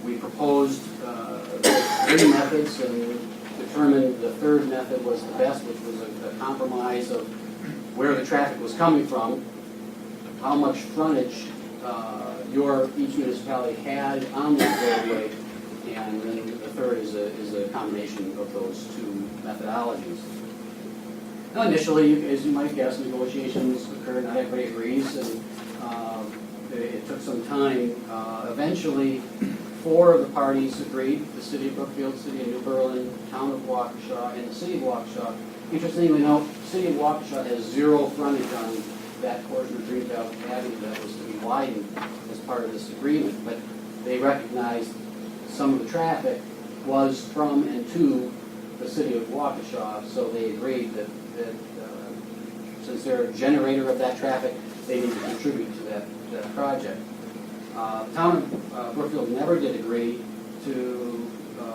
We proposed 3 methods and determined the third method was the best, which was a compromise of where the traffic was coming from, how much frontage each municipality had on that roadway, and then the third is a combination of those 2 methodologies. Now initially, as you might guess, negotiations occurred, not everybody agrees, and it took some time. Eventually, 4 of the parties agreed: the City of Brookfield, City of New Berlin, Town of Waukesha, and the City of Waukesha. Interestingly enough, the City of Waukesha has 0 frontage on that portion of Greenbelt Avenue that was to be widened as part of this agreement, but they recognized some of the traffic was from and to the City of Waukesha, so they agreed that since they're a generator of that traffic, they need to contribute to that project. Town of Brookfield never did agree to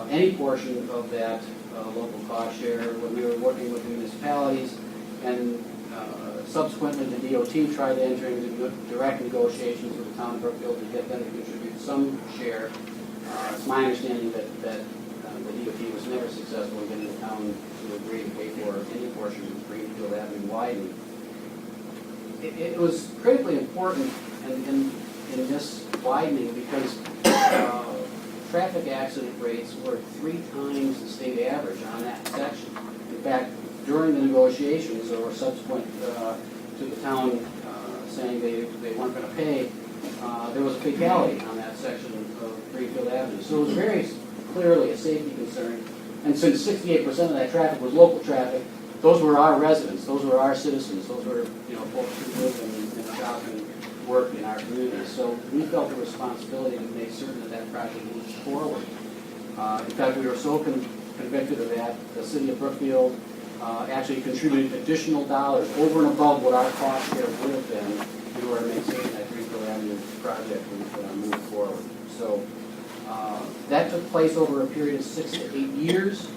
any portion of that local cost share when we were working with the municipalities, and subsequently the DOT tried to enter into direct negotiations with the Town of Brookfield to get them to contribute some share. It's my understanding that the DOT was never successful in getting the town to agree to pay for any portion of Greenfield Avenue widening. It was critically important in this widening because traffic accident rates were 3 times the state average on that section. In fact, during the negotiations or subsequent to the town saying they weren't going to pay, there was a fatality on that section of Greenfield Avenue. So it was very clearly a safety concern. And since 68% of that traffic was local traffic, those were our residents, those were our citizens, those were folks who live and shop and work in our communities. So we felt a responsibility to make certain that that project moved forward. In fact, we were so convicted of that, the City of Brookfield actually contributed additional dollars over and above what our cost share would have been in order to make certain that Greenfield Avenue project would move forward. So that took place over a period of 6 to 8 years.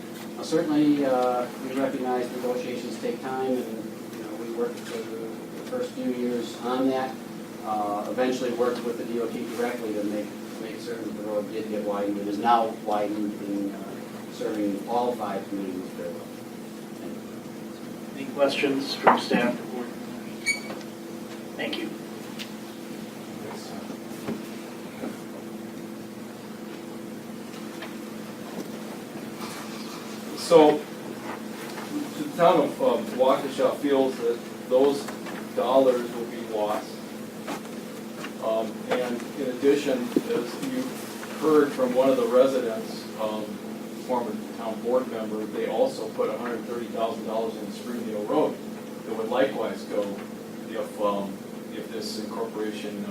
Certainly, we recognize negotiations take time, and we worked for the first few years on that. Eventually, worked with the DOT directly to make certain that the road did get widened. It is now widened in serving all 5 communities very well. Any questions from staff or board? Thank you. So, the town of Waukesha feels that those dollars will be lost. And in addition, as you heard from one of the residents, former town board member, they also put $130,000 in Springdale Road that would likewise go if this incorporation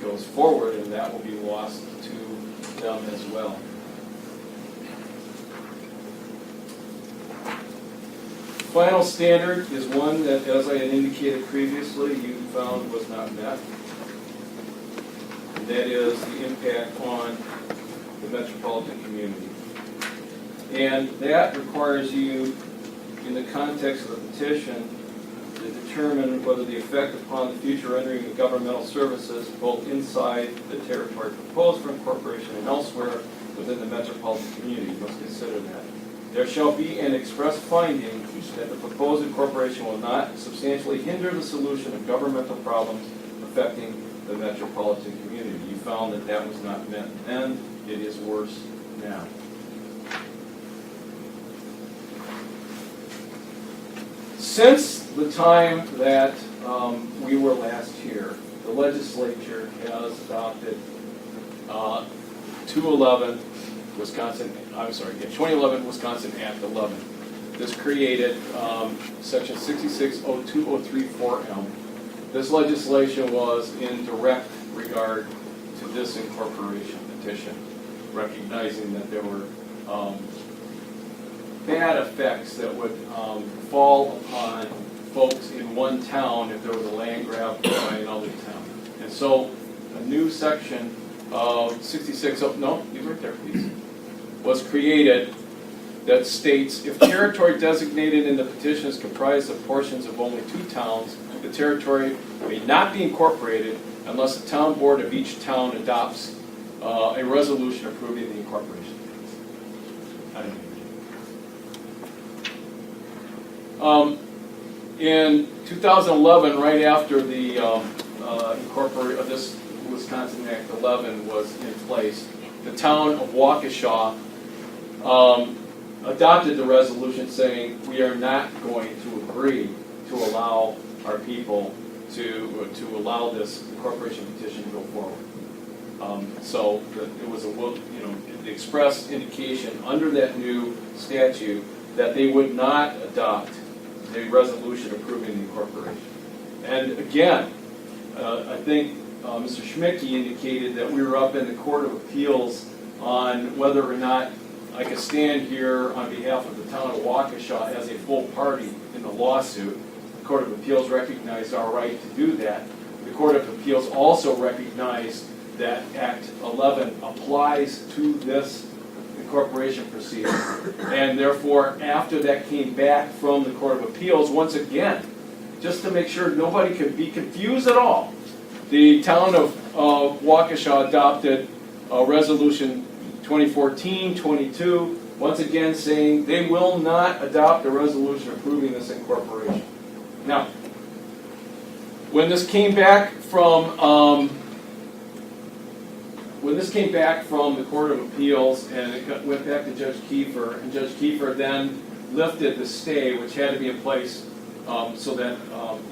goes forward, and that will be lost to them as well. Final standard is one that, as I had indicated previously, you found was not met. And that is the impact on the metropolitan community. And that requires you, in the context of the petition, to determine whether the effect upon the future rendering of governmental services, both inside the territory proposed for incorporation and elsewhere within the metropolitan community, you must consider that. There shall be an express finding that the proposed incorporation will not substantially hinder the solution of governmental problems affecting the metropolitan community. You found that that was not met then, it is worse now. Since the time that we were last here, the legislature has adopted 2011 Wisconsin Act 11. This created section 660203.4M. This legislation was in direct regard to this incorporation petition, recognizing that there were bad effects that would fall upon folks in one town if there was a land grab by another town. And so a new section of 66, no, you right there, please, was created that states, if territory designated in the petition is comprised of portions of only 2 towns, the territory may not be incorporated unless the town board of each town adopts a resolution approving the incorporation. In 2011, right after the this Wisconsin Act 11 was in place, the town of Waukesha adopted the resolution saying we are not going to agree to allow our people to allow this incorporation petition to go forward. So it was the express indication under that new statute that they would not adopt the resolution approving the incorporation. And again, I think Mr. Schmicke indicated that we were up in the Court of Appeals on whether or not I could stand here on behalf of the town of Waukesha as a full party in the lawsuit. The Court of Appeals recognized our right to do that. The Court of Appeals also recognized that Act 11 applies to this incorporation proceeding. And therefore, after that came back from the Court of Appeals, once again, just to make sure nobody could be confused at all, the town of Waukesha adopted Resolution 2014-22, once again saying they will not adopt a resolution approving this incorporation. Now, when this came back from the Court of Appeals and it went back to Judge Kiefer, and Judge Kiefer then lifted the stay, which had to be in place so that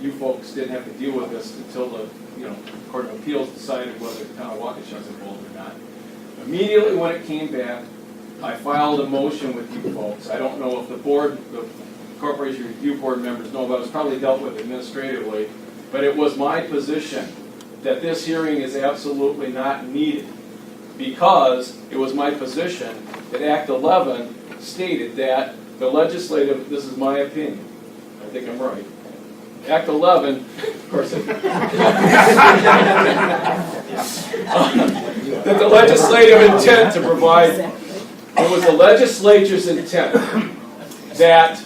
you folks didn't have to deal with this until the Court of Appeals decided whether the town of Waukesha was involved or not. Immediately when it came back, I filed a motion with you folks. I don't know if the Corporation Review Board members know, but it was probably dealt with administratively. But it was my position that this hearing is absolutely not needed because it was my position that Act 11 stated that the legislative, this is my opinion, I think I'm right, Act 11, of course, that the legislative intent to provide, it was the legislature's intent that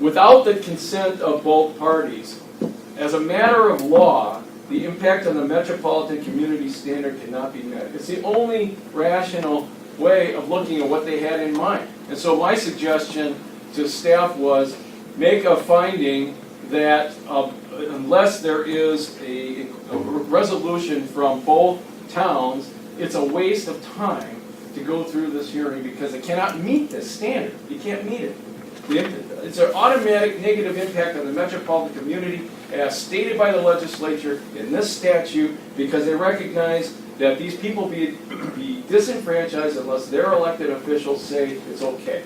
without the consent of both parties, as a matter of law, the impact on the metropolitan community standard cannot be met. It's the only rational way of looking at what they had in mind. And so my suggestion to staff was make a finding that unless there is a resolution from both towns, it's a waste of time to go through this hearing because it cannot meet this standard. You can't meet it. It's an automatic negative impact on the metropolitan community as stated by the legislature in this statute because they recognize that these people be disenfranchised unless their elected officials say it's okay.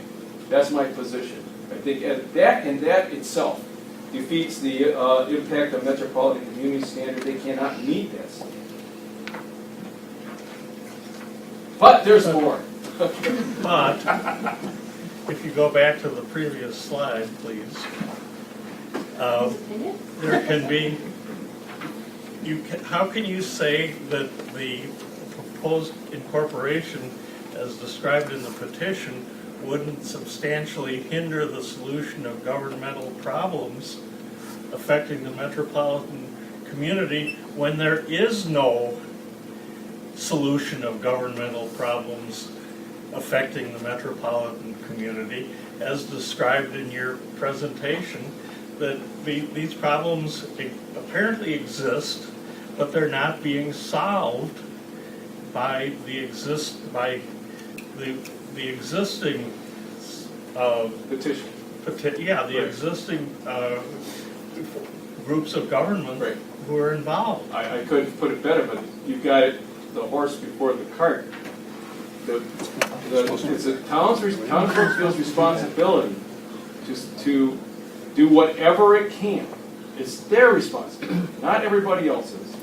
That's my position. I think that itself defeats the impact on metropolitan community standard. They cannot meet this. But there's more. But if you go back to the previous slide, please, there can be. How can you say that the proposed incorporation, as described in the petition, wouldn't substantially hinder the solution of governmental problems affecting the metropolitan community when there is no solution of governmental problems affecting the metropolitan community, as described in your presentation, that these problems apparently exist but they're not being solved by the existing Petition. the existing groups of government Right. who are involved. I couldn't put it better, but you've got the horse before the cart. It's the Town of Brookfield's responsibility to do whatever it can. It's their responsibility, not everybody else's,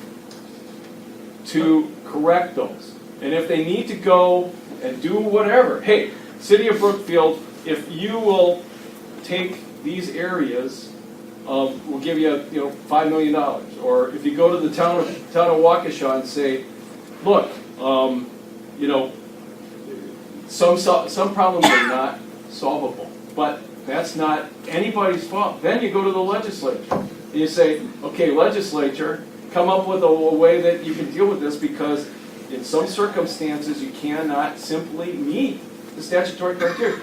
to correct those. And if they need to go and do whatever, hey, City of Brookfield, if you will take these areas, we'll give you, $5 million. Or if you go to the town of Waukesha and say, look, some problems are not solvable, but that's not anybody's fault. Then you go to the legislature and you say, okay, legislature, come up with a way that you can deal with this, because in some circumstances you cannot simply meet the statutory criteria.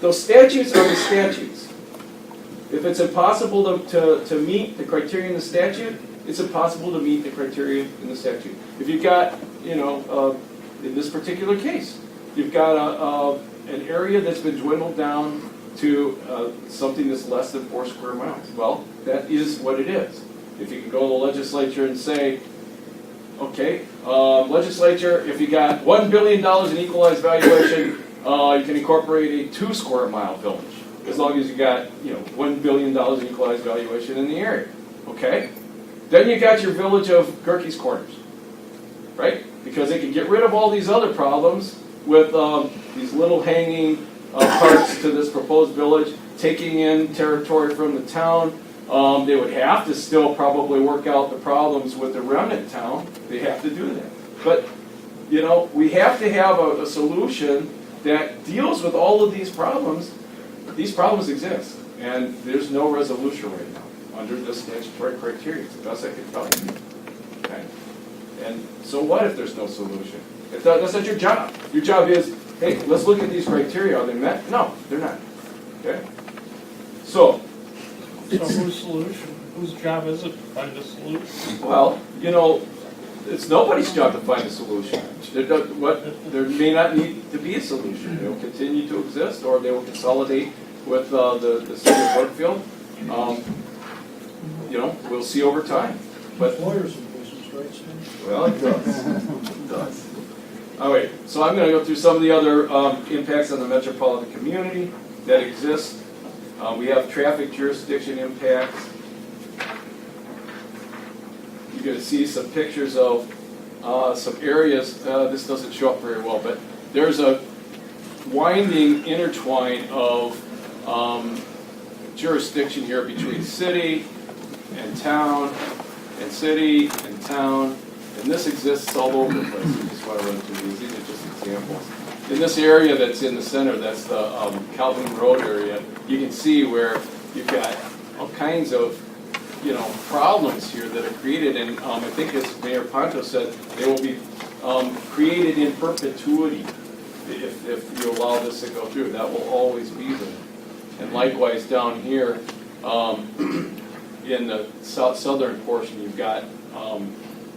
Those statutes are the statutes. If it's impossible to meet the criteria in the statute, it's impossible to meet the criteria in the statute. If you've got, in this particular case, you've got an area that's been dwindled down to something that's less than 4 square miles. Well, that is what it is. If you can go to the legislature and say, okay, legislature, if you got $1 billion in equalized valuation, you can incorporate a 2 square mile village, as long as you got, $1 billion in equalized valuation in the area. Okay? Then you got your Village of Gerke's Corners, right? Because they can get rid of all these other problems with these little hanging parts to this proposed village, taking in territory from the town. They would have to still probably work out the problems with the remnant town. They have to do that. But, we have to have a solution that deals with all of these problems. These problems exist, and there's no resolution right now under the statutory criteria. It's the best I can tell you. Okay? And so what if there's no solution? That's not your job. Your job is, hey, let's look at these criteria. Are they met? No, they're not. Okay? So Whose job is it to find a solution? well, it's nobody's job to find a solution. There may not need to be a solution. They will continue to exist, or they will consolidate with the City of Brookfield. We'll see over time. But lawyers in business, right, Stan? well, it does. It does. All right, so I'm going to go through some of the other impacts on the metropolitan community that exist. We have traffic jurisdiction impacts. You're going to see some pictures of some areas. This doesn't show up very well, but there's a winding intertwine of jurisdiction here between city and town, and city and town, and this exists all over the place. I just want to run through these. These are just examples. In this area that's in the center, that's the Calhoun Road area, you can see where you've got all kinds of problems here that are created, and I think as Mayor Ponto said, they will be created in perpetuity if you allow this to go through. That will always be there. And likewise down here, in the southern portion, you've got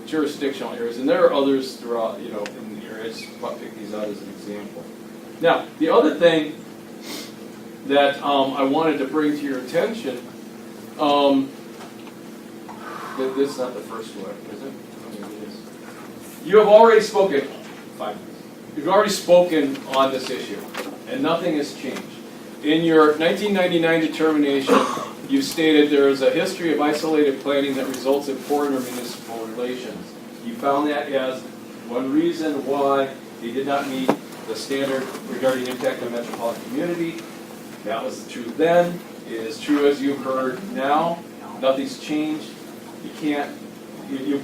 jurisdictional areas, and there are others throughout, in the area. I just pick these out as an example. Now, the other thing that I wanted to bring to your attention, this is not the first one, is it? You have already spoken. 5 minutes. You've already spoken on this issue, and nothing has changed. In your 1999 determination, you stated there is a history of isolated planning that results in poor intermunicipal relations. You found that as one reason why you did not meet the standard regarding impact on the metropolitan community. That was true then. It is true as you've heard now. Nothing's changed. You can't, you've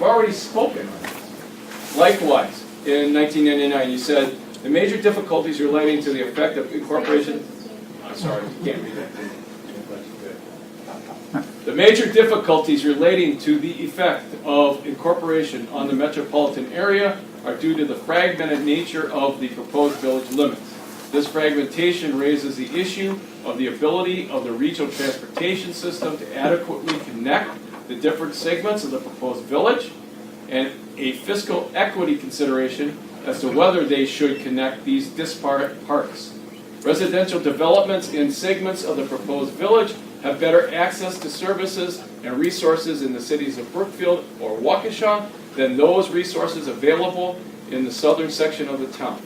already spoken on this. Likewise, in 1999, you said, the major difficulties relating to the effect of incorporation, I'm sorry, you can't read that. The major difficulties relating to the effect of incorporation on the metropolitan area are due to the fragmented nature of the proposed village limits. This fragmentation raises the issue of the ability of the regional transportation system to adequately connect the different segments of the proposed village, and a fiscal equity consideration as to whether they should connect these disparate parts. Residential developments in segments of the proposed village have better access to services and resources in the cities of Brookfield or Waukesha than those resources available in the southern section of the town.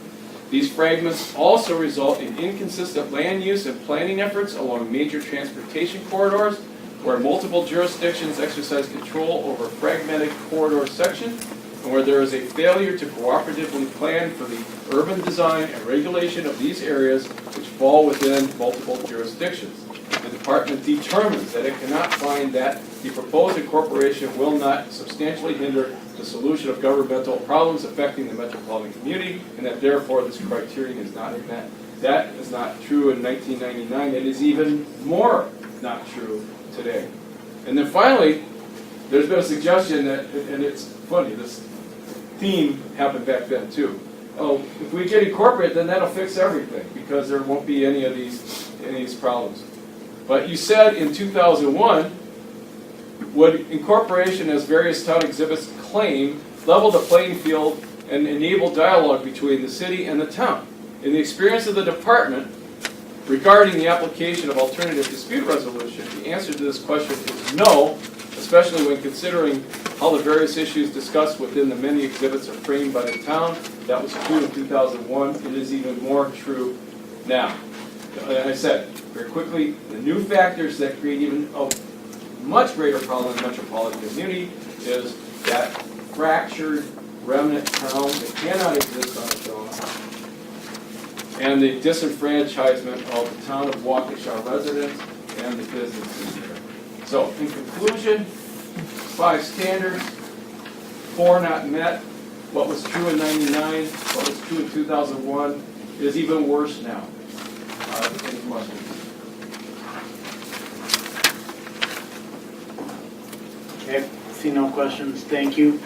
These fragments also result in inconsistent land use and planning efforts along major transportation corridors where multiple jurisdictions exercise control over fragmented corridor sections and where there is a failure to cooperatively plan for the urban design and regulation of these areas which fall within multiple jurisdictions. The department determines that it cannot find that the proposed incorporation will not substantially hinder the solution of governmental problems affecting the metropolitan community, and that therefore this criterion is not met. That is not true in 1999. It is even more not true today. And then finally, there's been a suggestion that, and it's funny, this theme happened back then too. Oh, if we get incorporated, then that'll fix everything because there won't be any of these problems. But you said in 2001, would incorporation, as various town exhibits claim, level the playing field and enable dialogue between the city and the town? In the experience of the department regarding the application of alternative dispute resolution, the answer to this question is no, especially when considering how the various issues discussed within the many exhibits are framed by the town. That was true in 2001. It is even more true now. Like I said, very quickly, the new factors that create even a much greater problem in the metropolitan community is that fractured remnant town that cannot exist on its own, and the disenfranchisement of the town of Waukesha residents and the businesses there. So, in conclusion, 5 standards, 4 not met. What was true in '99, what was true in 2001 is even worse now. Any questions? Okay, see no questions, thank you.